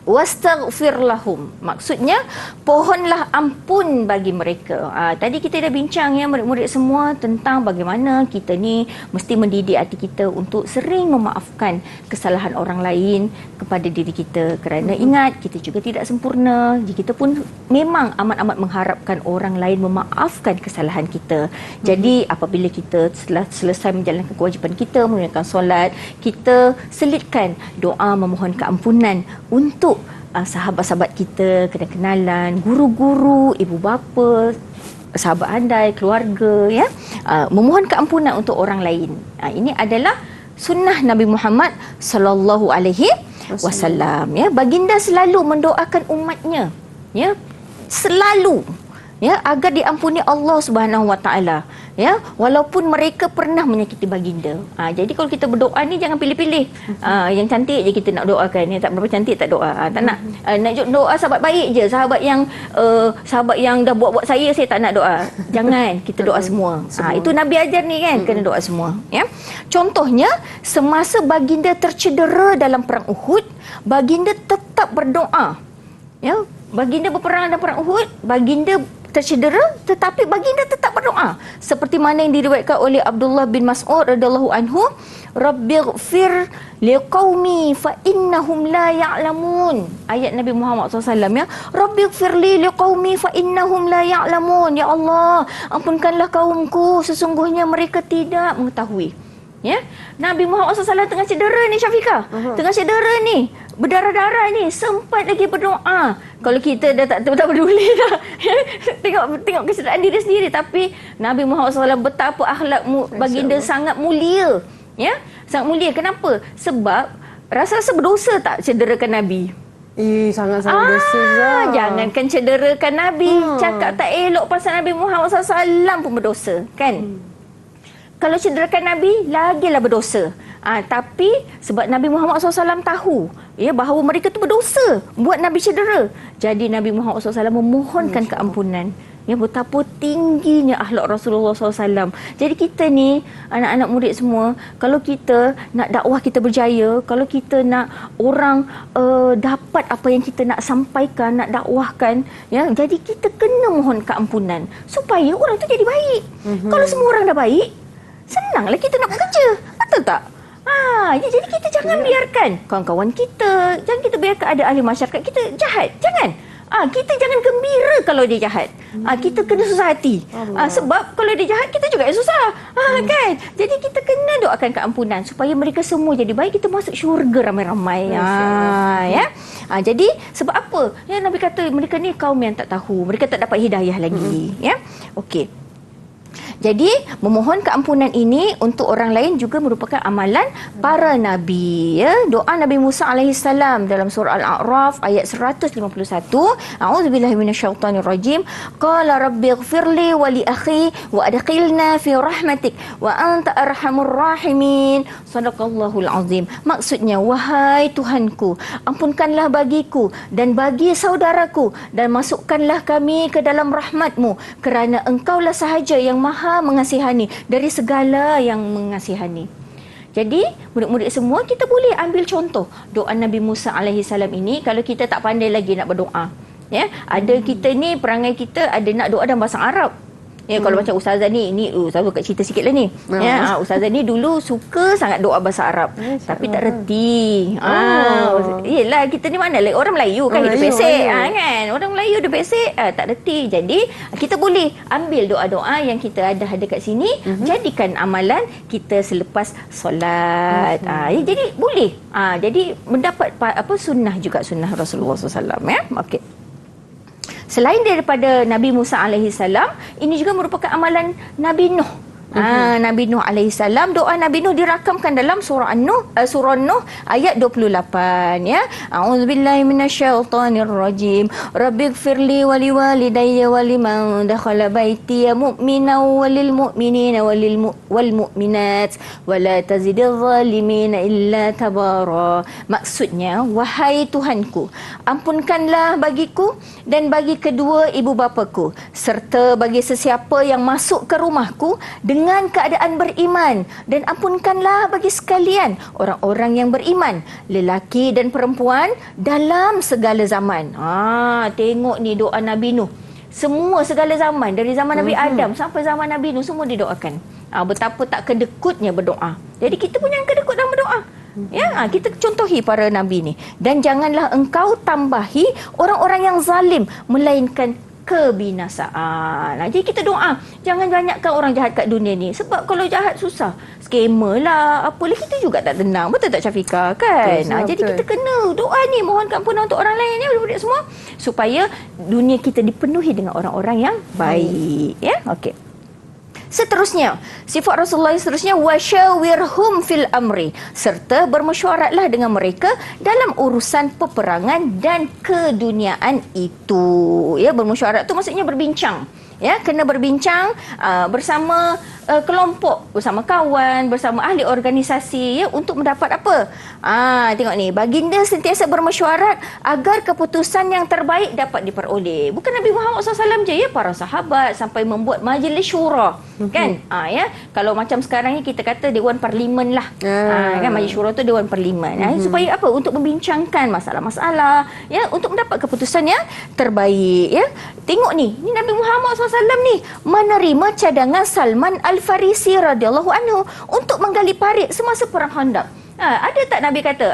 [SPEAKER 3] wastaghfir lahum, maksudnya pohonlah ampun bagi mereka. Tadi kita dah bincang ya murid-murid semua tentang bagaimana kita ni mesti mendidik hati kita untuk sering memaafkan kesalahan orang lain kepada diri kita, kerana ingat kita juga tidak sempurna. Kita pun memang amat-amat mengharapkan orang lain memaafkan kesalahan kita. Jadi apabila kita setelah selesai menjalankan kewajipan kita, menunaikan solat, kita selitkan doa memohon keampunan untuk sahabat-sahabat kita, kenalan, guru-guru, ibu bapa, sahabat andai, keluarga, ya, memohon keampunan untuk orang lain. Ini adalah sunnah Nabi Muhammad sallallahu alaihi wasallam. Ya, baginda selalu mendoakan umatnya, ya, selalu, ya, agar diampuni Allah Subhanahu wa taala, ya, walaupun mereka pernah menyakiti baginda. Jadi kalau kita berdoa ni jangan pilih-pilih. Yang cantik je kita nak doakan, yang tak berapa cantik tak doa. Tak nak. Nak doa sahabat baik je, sahabat yang dah buat-buat saya tak nak doa. Jangan, kita doa semua. Itu Nabi ajar ni kan, kena doa semua, ya. Contohnya semasa baginda tercedera dalam perang Uhud, baginda tetap berdoa. Ya, baginda berperang dalam perang Uhud, baginda tercedera tetapi baginda tetap berdoa, seperti mana yang diriwayatkan oleh Abdullah bin Mas'ud radhiyallahu anhu, rabbighfir liqaumi fa innahum la ya'lamun. Ayat Nabi Muhammad SAW, ya, rabbighfir liqaumi fa innahum la ya'lamun. Ya Allah, ampunkanlah kaumku, sesungguhnya mereka tidak mengetahui. Ya, Nabi Muhammad SAW tengah cedera ni Syafiqah, tengah cedera ni, berdarah-darah ni, sempat lagi berdoa. Kalau kita dah tak peduli dah, tengok kesedaan diri sendiri, tapi Nabi Muhammad SAW betapa akhlak baginda sangat mulia, ya, sangat mulia. Kenapa? Sebab rasa-rasa berdosa tak cederakan Nabi.
[SPEAKER 2] Sangat-sangat berdosa.
[SPEAKER 3] Jangankan cederakan Nabi, cakap tak elok pasal Nabi Muhammad SAW pun berdosa, kan? Kalau cederakan Nabi, lagilah berdosa. Tapi sebab Nabi Muhammad SAW tahu bahawa mereka tu berdosa buat Nabi cedera. Jadi Nabi Muhammad SAW memohonkan keampunan. Betapa tingginya akhlak Rasulullah SAW. Jadi kita ni, anak-anak murid semua, kalau kita nak dakwah kita berjaya, kalau kita nak orang dapat apa yang kita nak sampaikan, nak dakwahkan, jadi kita kena mohon keampunan supaya orang tu jadi baik. Kalau semua orang dah baik, senanglah kita nak bekerja. Betul tak? Jadi kita jangan biarkan kawan-kawan kita, jangan kita biarkan ada ahli masyarakat kita jahat. Jangan. Kita jangan gembira kalau dia jahat. Kita kena susah hati. Sebab kalau dia jahat, kita juga yang susah. Kan? Jadi kita kena doakan keampunan supaya mereka semua jadi baik, kita masuk syurga ramai-ramai. Jadi sebab apa? Nabi kata mereka ni kaum yang tak tahu. Mereka tak dapat hidayah lagi. Okey. Jadi, memohon keampunan ini untuk orang lain juga merupakan amalan para Nabi. Doa Nabi Musa AS dalam surah Al-A'raf ayat 151. A'udzubillahi minasyaitanirrajim. Qala rabbighfirli wa li akhi wa adkhilna fi rahmatik wa anta arhamur rahimin. Sadaqallahul azim. Maksudnya, wahai Tuhanku, ampunkanlah bagiku dan bagi saudaraku dan masukkanlah kami ke dalam rahmatmu kerana engkaulah sahaja yang maha mengasihani dari segala yang mengasihani. Jadi, murid-murid semua, kita boleh ambil contoh doa Nabi Musa AS ini kalau kita tak pandai lagi nak berdoa. Ada kita ni, perangai kita ada nak doa dalam bahasa Arab. Kalau macam Ustazah ni Ustazah kat cerita sikit lah ni. Ustazah ni dulu suka sangat doa bahasa Arab. Tapi tak reti. Yelah, kita ni mana orang Melayu kan, hidup pesek. Kan? Orang Melayu hidup pesek, tak reti. Jadi, kita boleh ambil doa-doa yang kita ada kat sini, jadikan amalan kita selepas solat. Jadi, boleh. Jadi, mendapat sunnah juga, sunnah Rasulullah SAW. Okey. Selain daripada Nabi Musa AS, ini juga merupakan amalan Nabi Nuh. Nabi Nuh AS, doa Nabi Nuh dirakamkan dalam surah Nuh ayat 28. A'udzubillahi minasyaitonirrajim. Rabbighfirli wa liwalidayya wa liman dakhala baitiya mu'minan walil mu'minina wal mu'minat wa la tazidil zalimina illa tabara. Maksudnya, wahai Tuhanku, ampunkanlah bagiku dan bagi kedua ibu bapaku serta bagi sesiapa yang masuk ke rumahku dengan keadaan beriman, dan ampunkanlah bagi sekalian orang-orang yang beriman, lelaki dan perempuan dalam segala zaman. Tengok ni doa Nabi Nuh. Semua segala zaman, dari zaman Nabi Adam sampai zaman Nabi Nuh, semua didoakan. Betapa tak kedekutnya berdoa. Jadi kita pun yang kedekut dalam berdoa. Kita contohi para Nabi ni. Dan janganlah engkau tambahi orang-orang yang zalim, melainkan kebinasaan. Jadi kita doa, jangan banyakkan orang jahat kat dunia ni. Sebab kalau jahat susah, skamer lah, apalah, kita juga tak tenang. Betul tak Syafiqah? Kan? Jadi kita kena doa ni, mohon keampunan untuk orang lain, budak-budak semua, supaya dunia kita dipenuhi dengan orang-orang yang baik. Okey. Seterusnya, sifat Rasulullah seterusnya, wasyawirhum fil amri, serta bermesyuaratlah dengan mereka dalam urusan peperangan dan keduniaan itu. Bermesyuarat tu maksudnya berbincang. Kena berbincang bersama kelompok, bersama kawan, bersama ahli organisasi, untuk mendapat apa? Tengok ni, baginda sentiasa bermesyuarat agar keputusan yang terbaik dapat diperoleh. Bukan Nabi Muhammad SAW je, para sahabat sampai membuat majlis syura. Kan? Kalau macam sekarang ni kita kata Dewan Parlimen lah. Kan, majlis syura tu Dewan Parlimen. Supaya apa? Untuk membincangkan masalah-masalah, untuk mendapat keputusan yang terbaik. Tengok ni Nabi Muhammad SAW ni menerima cadangan Salman Al-Farisi radhiyallahu anhu untuk menggali parit semasa perang Khandaq. Ada tak Nabi kata,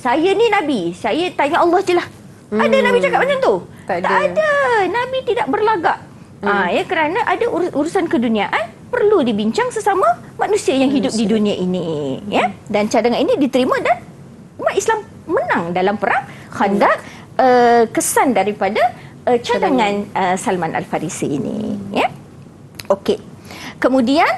[SPEAKER 3] saya ni Nabi, saya tanya Allah je lah. Ada Nabi cakap macam tu? Tak ada. Nabi tidak berlagak. Kerana ada urusan keduniaan perlu dibincang sesama manusia yang hidup di dunia ini. Dan cadangan ini diterima dan umat Islam menang dalam perang Khandaq. Kesan daripada cadangan Salman Al-Farisi ini. Okey. Kemudian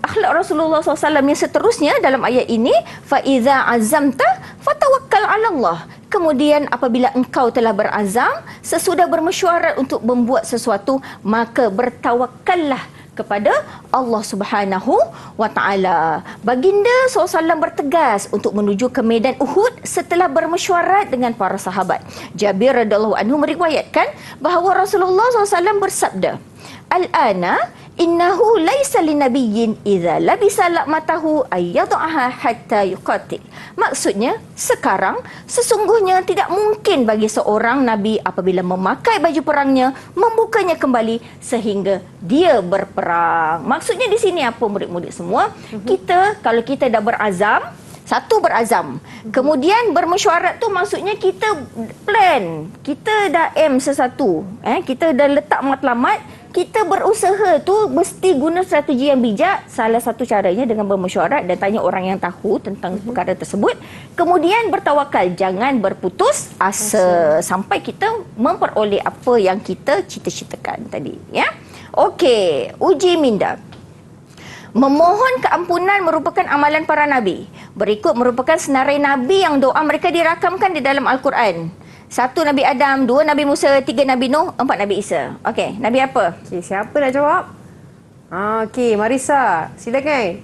[SPEAKER 3] akhlak Rasulullah SAW yang seterusnya dalam ayat ini, faiza azamta fatawakkal 'ala Allah. Kemudian apabila engkau telah berazam sesudah bermesyuarat untuk membuat sesuatu, maka bertawakallah kepada Allah Subhanahu wa taala. Baginda SAW bertegas untuk menuju ke medan Uhud setelah bermesyuarat dengan para sahabat. Jabir radhiyallahu anhu meriwayatkan bahawa Rasulullah SAW bersabda, "Al-ana innahu laisa linabiyyin idza labisa laqmatahu ayyadhaha hatta yuqatil." Maksudnya, sekarang sesungguhnya tidak mungkin bagi seorang nabi apabila memakai baju perangnya membukanya kembali sehingga dia berperang. Maksudnya di sini apa murid-murid semua? Kita kalau kita dah berazam, satu berazam. Kemudian bermesyuarat tu maksudnya kita plan. Kita dah aim sesuatu. Kita dah letak matlamat. Kita berusaha tu mesti guna strategi yang bijak. Salah satu caranya dengan bermesyuarat dan tanya orang yang tahu tentang perkara tersebut. Kemudian bertawakal. Jangan berputus asa sampai kita memperoleh apa yang kita cita-citakan tadi. Ya. Okey, uji minda. Memohon keampunan merupakan amalan para Nabi. Berikut merupakan senarai Nabi yang doa mereka dirakamkan di dalam Al-Quran. 1 Nabi Adam, 2 Nabi Musa, 3 Nabi Nuh, 4 Nabi Isa. Okey, Nabi apa?
[SPEAKER 2] Okey, siapa nak jawab? Okey, Marisa, silakan.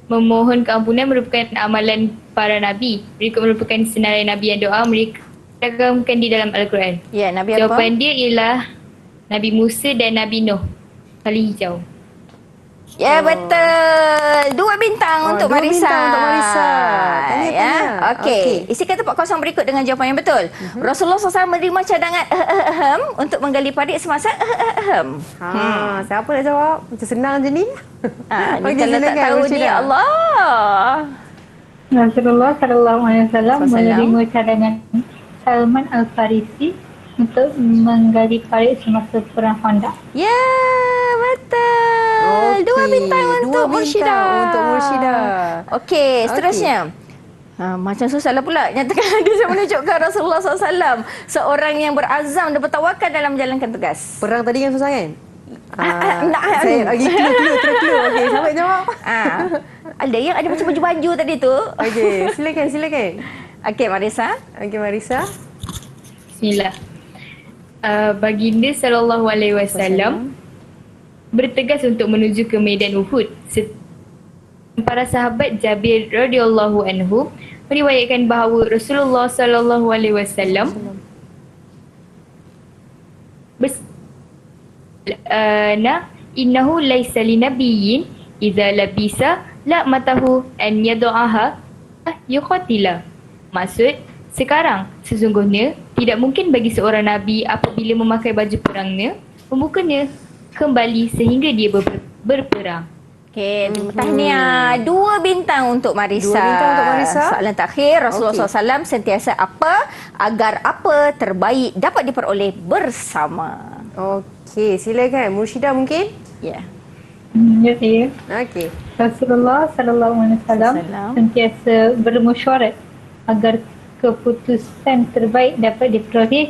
[SPEAKER 4] Memohon keampunan merupakan amalan para Nabi. Berikut merupakan senarai Nabi yang doa mereka dirakamkan di dalam Al-Quran.
[SPEAKER 3] Ya, Nabi apa?
[SPEAKER 4] Jawapan dia ialah Nabi Musa dan Nabi Nuh. Kali hijau.
[SPEAKER 3] Ya, betul. 2 bintang untuk
[SPEAKER 2] 2
[SPEAKER 3] Marisa.
[SPEAKER 2] bintang untuk Marisa. Tanya.
[SPEAKER 3] Ya, okey. Isi kata Pak Kosong berikut dengan jawapan yang betul. Rasulullah SAW menerima cadangan untuk menggali parit semasa
[SPEAKER 2] Siapa nak jawab? Macam senang je ni.
[SPEAKER 3] Ni
[SPEAKER 2] Okey,
[SPEAKER 3] kalau tak
[SPEAKER 2] silakan,
[SPEAKER 3] tahu ni,
[SPEAKER 2] Rushidah.
[SPEAKER 3] Allah.
[SPEAKER 5] Rasulullah SAW
[SPEAKER 3] SAW.
[SPEAKER 5] menerima cadangan Salman Al-Farisi untuk menggali parit semasa perang Khandaq.
[SPEAKER 3] Ya, betul.
[SPEAKER 2] Okey,
[SPEAKER 3] 2 bintang untuk
[SPEAKER 2] 2 bintang
[SPEAKER 3] Murshidah.
[SPEAKER 2] untuk Murshidah.
[SPEAKER 3] Okey, seterusnya. Macam susah lah pula. Nyatakan hadis yang menunjukkan Rasulullah SAW seorang yang berazam dan bertawakal dalam menjalankan tugas.
[SPEAKER 2] Perang tadi kan susah kan?
[SPEAKER 3] Nak
[SPEAKER 2] Saya lagi clue. Okey, siapa yang jawab?
[SPEAKER 3] Ada yang ada macam baju-baju tadi tu.
[SPEAKER 2] Okey, silakan.
[SPEAKER 3] Okey, Marisa.
[SPEAKER 2] Okey, Marisa.
[SPEAKER 4] Bismillah. Baginda SAW bertegas untuk menuju ke medan Uhud. Para sahabat Jabir radhiyallahu anhu meriwayatkan bahawa Rasulullah SAW innahu laisa linabiyyin idza labisa laqmatahu an yad'aha yuqatila. Maksud, sekarang sesungguhnya tidak mungkin bagi seorang nabi apabila memakai baju perangnya membukanya kembali sehingga dia berperang.
[SPEAKER 3] Okey, tahniah. 2 bintang untuk Marisa.
[SPEAKER 2] 2 bintang untuk Marisa.
[SPEAKER 3] Soalan terakhir, Rasulullah SAW sentiasa apa agar apa terbaik dapat diperoleh bersama.
[SPEAKER 2] Okey, silakan. Murshidah mungkin?
[SPEAKER 3] Ya.
[SPEAKER 5] Ya, saya.
[SPEAKER 2] Okey.
[SPEAKER 5] Rasulullah SAW sentiasa bermesyuarat agar keputusan terbaik dapat diperoleh.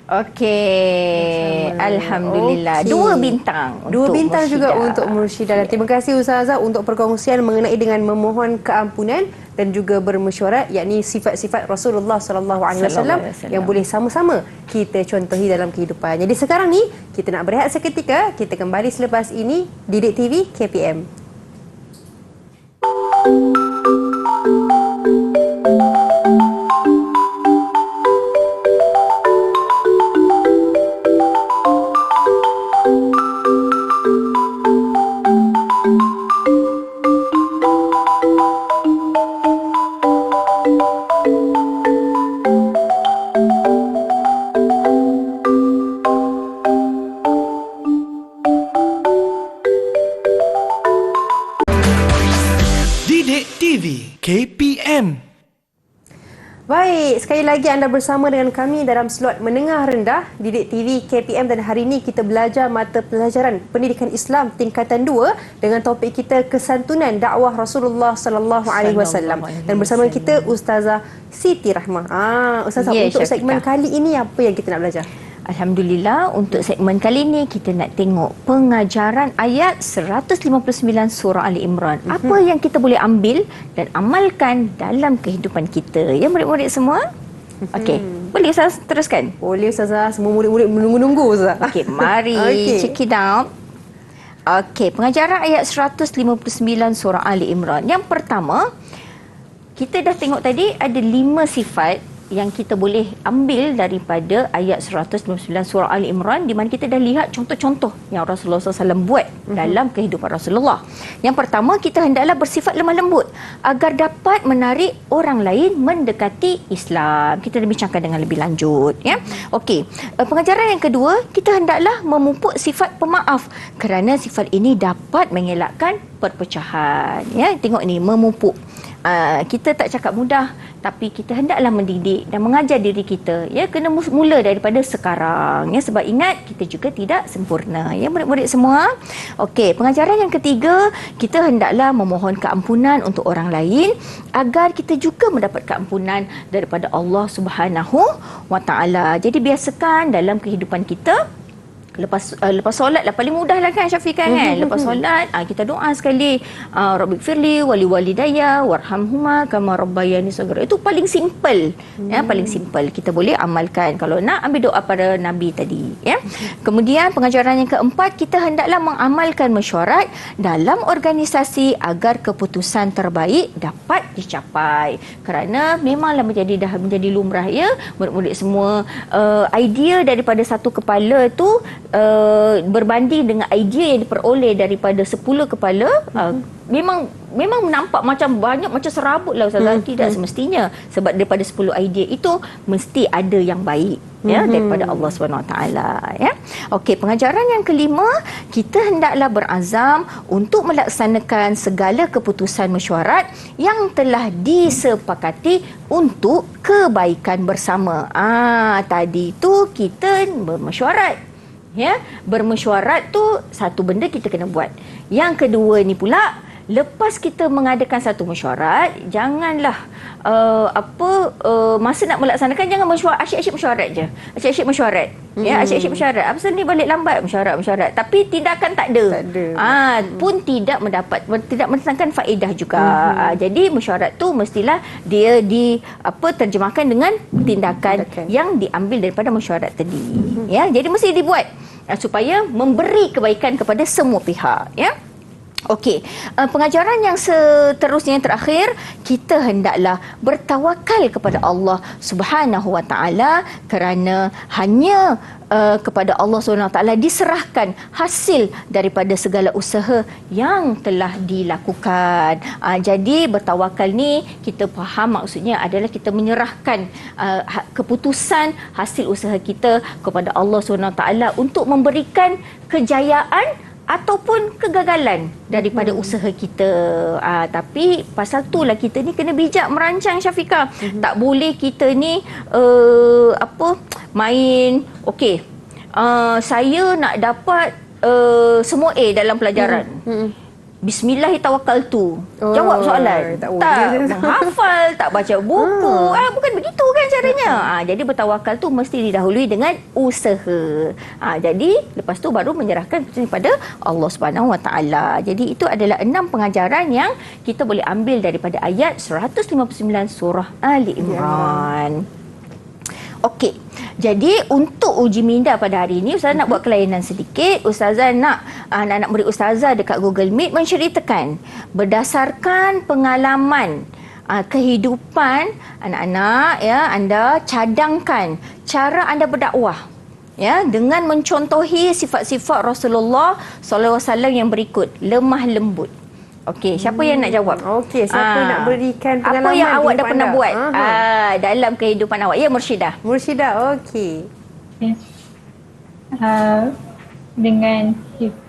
[SPEAKER 3] Okey, alhamdulillah.
[SPEAKER 2] Okey.
[SPEAKER 3] 2 bintang.
[SPEAKER 2] 2 bintang juga
[SPEAKER 3] Murshidah.
[SPEAKER 2] untuk Murshidah. Dan terima kasih Ustazah untuk perkongsian mengenai dengan memohon keampunan dan juga bermesyuarat, yakni sifat-sifat Rasulullah SAW yang boleh sama-sama kita contohi dalam kehidupan. Jadi sekarang ni kita nak berehat seketika, kita kembali selepas ini Didik TV KPM.
[SPEAKER 1] Didik TV KPM.
[SPEAKER 2] Baik, sekali lagi anda bersama dengan kami dalam slot menengah rendah Didik TV KPM, dan hari ini kita belajar mata pelajaran Pendidikan Islam tingkatan 2 dengan topik kita kesantunan dakwah Rasulullah sallallahu alaihi wasallam. Dan bersama kita Ustazah Siti Rahmah. Ustazah,
[SPEAKER 3] Ya,
[SPEAKER 2] untuk
[SPEAKER 3] Syafiqah.
[SPEAKER 2] segmen kali ini apa yang kita nak belajar?
[SPEAKER 3] Alhamdulillah, untuk segmen kali ini kita nak tengok pengajaran ayat 159 surah Ali Imran. Apa yang kita boleh ambil dan amalkan dalam kehidupan kita. Ya murid-murid semua? Okey, boleh Ustaz teruskan?
[SPEAKER 2] Boleh Ustazah, semua murid-murid menunggu-nunggu Ustazah.
[SPEAKER 3] Okey, mari check it out. Okey, pengajaran ayat 159 surah Ali Imran. Yang pertama, kita dah tengok tadi ada 5 sifat yang kita boleh ambil daripada ayat 159 surah Ali Imran, di mana kita dah lihat contoh-contoh yang Rasulullah SAW buat dalam kehidupan Rasulullah. Yang pertama, kita hendaklah bersifat lemah lembut agar dapat menarik orang lain mendekati Islam. Kita dah bincangkan dengan lebih lanjut, ya. Okey, pengajaran yang kedua, kita hendaklah memupuk sifat pemaaf kerana sifat ini dapat mengelakkan perpecahan, ya. Tengok ni, memupuk. Kita tak cakap mudah, tapi kita hendaklah mendidik dan mengajar diri kita, ya, kena mula daripada sekarang, ya, sebab ingat kita juga tidak sempurna, ya murid-murid semua. Okey, pengajaran yang ketiga, kita hendaklah memohon keampunan untuk orang lain agar kita juga mendapat keampunan daripada Allah Subhanahu wa taala. Jadi biasakan dalam kehidupan kita, lepas solat lah paling mudah lah kan Syafiqah kan. Lepas solat kita doa sekali, Rabbighfirli wali walidayya warhamhuma kama rabbayani shaghira. Itu paling simple, ya, paling simple kita boleh amalkan kalau nak ambil doa para nabi tadi, ya. Kemudian pengajaran yang keempat, kita hendaklah mengamalkan mesyuarat dalam organisasi agar keputusan terbaik dapat dicapai, kerana memanglah dah menjadi lumrah, ya murid-murid semua, idea daripada satu kepala tu berbanding dengan idea yang diperoleh daripada 10 kepala, memang nampak macam banyak, macam serabut lah Ustazah. Tidak semestinya, sebab daripada 10 idea itu mesti ada yang baik, ya, daripada Allah SWT, ya. Okey, pengajaran yang kelima, kita hendaklah berazam untuk melaksanakan segala keputusan mesyuarat yang telah disepakati untuk kebaikan bersama. Tadi tu kita bermesyuarat, ya. Bermesyuarat tu satu benda kita kena buat. Yang kedua ni pula, lepas kita mengadakan satu mesyuarat, janganlah masa nak melaksanakan jangan mesyuarat, asyik-asyik mesyuarat je. Asyik-asyik mesyuarat. Ya, asyik-asyik mesyuarat. Apa sebab ni balik lambat mesyuarat. Tapi tindakan tak ada. Pun tidak mendatangkan faedah juga. Jadi mesyuarat tu mestilah dia terjemahkan dengan tindakan yang diambil daripada mesyuarat tadi. Ya, jadi mesti dibuat supaya memberi kebaikan kepada semua pihak, ya. Okey, pengajaran yang seterusnya, yang terakhir, kita hendaklah bertawakal kepada Allah Subhanahu wa taala, kerana hanya kepada Allah Subhanahu wa taala diserahkan hasil daripada segala usaha yang telah dilakukan. Jadi bertawakal ni kita faham maksudnya adalah kita menyerahkan keputusan hasil usaha kita kepada Allah Subhanahu wa taala untuk memberikan kejayaan ataupun kegagalan daripada usaha kita. Tapi pasal itulah kita ni kena bijak merancang Syafiqah. Tak boleh kita ni main okey, saya nak dapat semua A dalam pelajaran. Bismillahirrahmanirrahim. Jawab soalan. Tak menghafal, tak baca buku. Bukan begitu kan caranya. Jadi bertawakal tu mesti didahului dengan usaha. Jadi lepas tu baru menyerahkan kepada Allah Subhanahu wa taala. Jadi itu adalah 6 pengajaran yang kita boleh ambil daripada ayat 159 surah Ali Imran. Okey. Jadi untuk uji minda pada hari ini, Ustazah nak buat kelainan sedikit. Ustazah nak anak-anak murid Ustazah dekat Google Meet menceritakan berdasarkan pengalaman kehidupan anak-anak, ya, anda cadangkan cara anda berdakwah, ya, dengan mencontohi sifat-sifat Rasulullah SAW yang berikut: lemah lembut. Okey, siapa yang nak jawab?
[SPEAKER 2] Okey, siapa nak berikan pengalaman?
[SPEAKER 3] Apa yang awak dah pernah
[SPEAKER 2] anda
[SPEAKER 3] buat dalam kehidupan awak? Ya, Mursyidah.
[SPEAKER 2] Mursyidah, okey.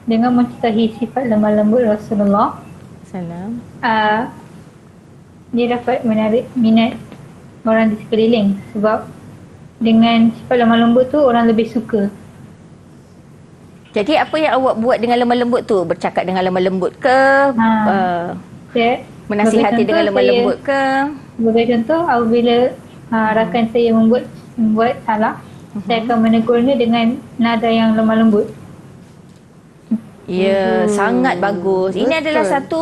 [SPEAKER 5] Dengan mencontohi sifat lemah lembut Rasulullah,
[SPEAKER 3] Salam.
[SPEAKER 5] Dia dapat menarik minat orang di sekeliling, sebab dengan sifat lemah lembut tu orang lebih suka.
[SPEAKER 3] Jadi apa yang awak buat dengan lemah lembut tu? Bercakap dengan lemah lembut ke? Menasihati dengan lemah lembut ke?
[SPEAKER 5] Sebagai contoh, apabila rakan saya membuat salah, saya akan menegurnya dengan nada yang lemah lembut.
[SPEAKER 3] Ya, sangat bagus. Ini
[SPEAKER 2] Betul.
[SPEAKER 3] adalah satu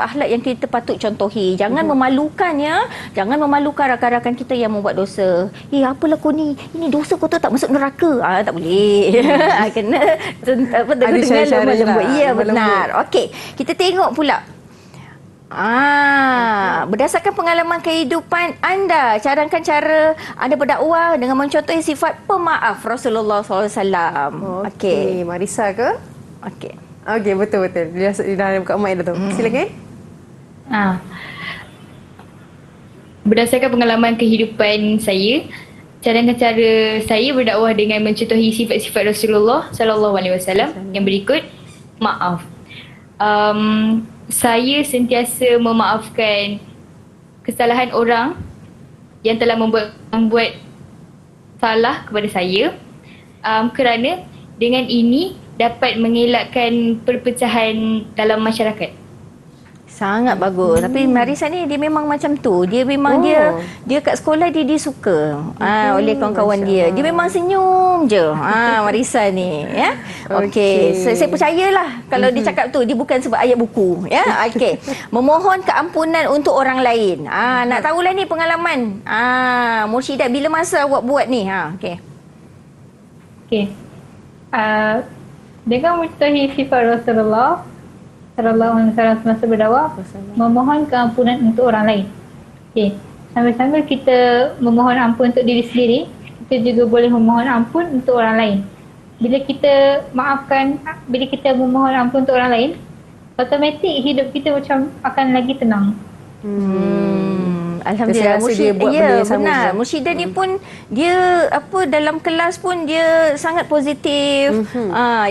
[SPEAKER 3] akhlak yang kita patut contohi. Jangan memalukan ya. Jangan memalukan rakan-rakan kita yang membuat dosa. Apalah kau ni? Ini dosa kau tu tak masuk neraka. Tak boleh. Kena
[SPEAKER 2] Ada cara-cara je lah.
[SPEAKER 3] Ya,
[SPEAKER 2] Lembut.
[SPEAKER 3] benar. Okey, kita tengok pula. Berdasarkan pengalaman kehidupan anda, cadangkan cara anda berdakwah dengan mencontohi sifat pemaaf Rasulullah SAW.
[SPEAKER 2] Okey, Marisa ke?
[SPEAKER 3] Okey.
[SPEAKER 2] Okey, betul-betul. Dia dah buka mic dah tu. Silakan.
[SPEAKER 4] Berdasarkan pengalaman kehidupan saya, cadangkan cara saya berdakwah dengan mencontohi sifat-sifat Rasulullah sallallahu alaihi wasallam yang berikut. Maaf. Saya sentiasa memaafkan kesalahan orang yang telah membuat salah kepada saya, kerana dengan ini dapat mengelakkan perpecahan dalam masyarakat.
[SPEAKER 3] Sangat bagus. Tapi Marisa ni dia memang macam tu. Dia memang dia kat sekolah dia suka oleh kawan-kawan dia. Dia memang senyum je. Marisa ni ya. Okey. Saya percayalah kalau dia cakap tu dia bukan sebab ayat buku ya. Okey. Memohon keampunan untuk orang lain. Nak tahulah ni pengalaman. Mursyidat bila masa awak buat ni? Okey.
[SPEAKER 5] Okey. Dengan mencontohi sifat Rasulullah sallallahu alaihi wasallam semasa berdakwah, memohon keampunan untuk orang lain. Okey. Sambil-sambil kita memohon ampun untuk diri sendiri, kita juga boleh memohon ampun untuk orang lain. Bila kita memohon ampun untuk orang lain, automatik hidup kita macam akan lagi tenang.
[SPEAKER 3] Alhamdulillah.
[SPEAKER 2] Saya rasa dia buat benda yang sama
[SPEAKER 3] benar.
[SPEAKER 2] juga.
[SPEAKER 3] Mursyidah ni pun dia dalam kelas pun dia sangat positif.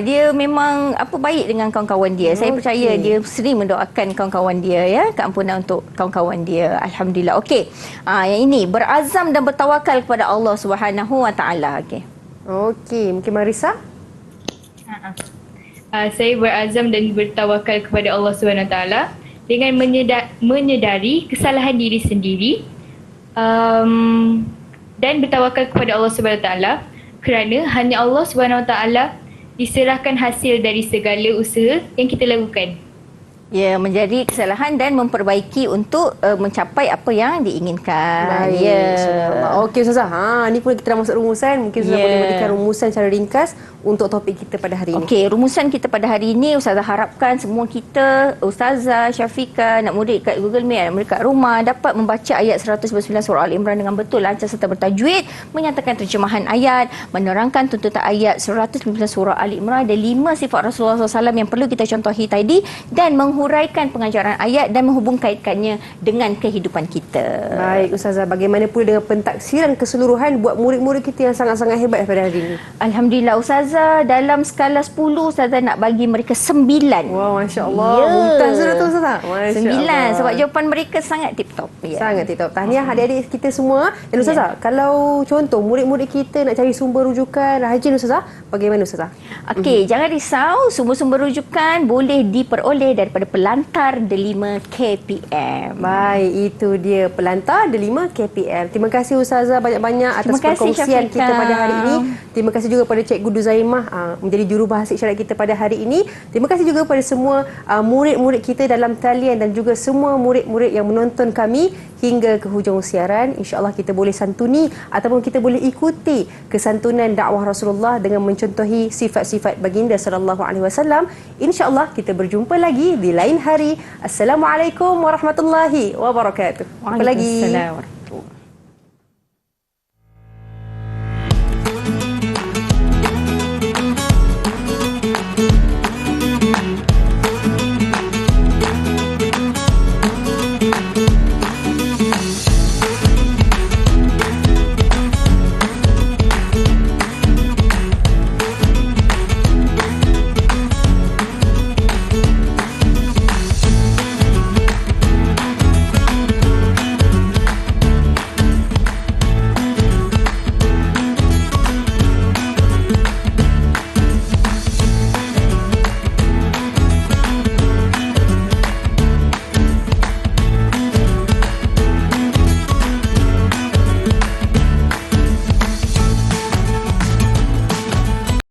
[SPEAKER 3] Dia memang baik dengan kawan-kawan dia. Saya percaya dia sering mendoakan kawan-kawan dia ya, keampunan untuk kawan-kawan dia. Alhamdulillah. Okey. Yang ini berazam dan bertawakal kepada Allah Subhanahu Wa Taala.
[SPEAKER 2] Okey, mungkin Marisa?
[SPEAKER 4] Saya berazam dan bertawakal kepada Allah Subhanahu Wa Taala dengan menyedari kesalahan diri sendiri, dan bertawakal kepada Allah Subhanahu Wa Taala kerana hanya Allah Subhanahu Wa Taala diserahkan hasil dari segala usaha yang kita lakukan.
[SPEAKER 3] Ya, menjadi kesalahan dan memperbaiki untuk mencapai apa yang diinginkan.
[SPEAKER 2] Baik.
[SPEAKER 3] Ya.
[SPEAKER 2] Okey Ustazah. Ni pun kita dah masuk rumusan. Mungkin Ustazah boleh berikan rumusan secara ringkas untuk topik kita pada hari ini.
[SPEAKER 3] Okey, rumusan kita pada hari ini Ustazah harapkan semua kita, Ustazah, Syafiqah, nak murid kat Google Meet, murid kat rumah dapat membaca ayat 199 surah Al-Imran dengan betul, lancar serta bertajwid, menyatakan terjemahan ayat, menerangkan tuntutan ayat 199 surah Al-Imran, ada 5 sifat Rasulullah SAW yang perlu kita contohi tadi dan menghuraikan pengajaran ayat dan menghubung kaitkannya dengan kehidupan kita.
[SPEAKER 2] Baik Ustazah, bagaimana pula dengan pentaksiran keseluruhan buat murid-murid kita yang sangat-sangat hebat pada hari ini?
[SPEAKER 3] Alhamdulillah Ustazah, dalam skala 10 Ustazah nak bagi mereka 9.
[SPEAKER 2] Wah, Masya Allah. Mumtaz sudah tu Ustazah. Masya
[SPEAKER 3] 9
[SPEAKER 2] Allah.
[SPEAKER 3] sebab jawapan mereka sangat tip-top. Ya.
[SPEAKER 2] Sangat tip-top. Tahniah adik-adik kita semua. Dan Ustazah, kalau contoh murid-murid kita nak cari sumber rujukan rajin Ustazah, bagaimana Ustazah?
[SPEAKER 3] Okey, jangan risau, sumber-sumber rujukan boleh diperoleh daripada Pelantar Delima KPM.
[SPEAKER 2] Baik, itu dia Pelantar Delima KPM. Terima kasih Ustazah banyak-banyak atas
[SPEAKER 3] Terima kasih,
[SPEAKER 2] perkongsian
[SPEAKER 3] Syafiqah.
[SPEAKER 2] kita pada hari ini. Terima kasih juga pada Cikgu Duzaimah menjadi jurubahasa isyarat kita pada hari ini. Terima kasih juga kepada semua murid-murid kita dalam talian dan juga semua murid-murid yang menonton kami hingga ke hujung siaran. InsyaAllah kita boleh santuni ataupun kita boleh ikuti kesantunan dakwah Rasulullah dengan mencontohi sifat-sifat baginda sallallahu alaihi wasallam. InsyaAllah kita berjumpa lagi di lain hari. Assalamualaikum warahmatullahi wabarakatuh. Apa lagi?
[SPEAKER 3] Waalaikumsalam.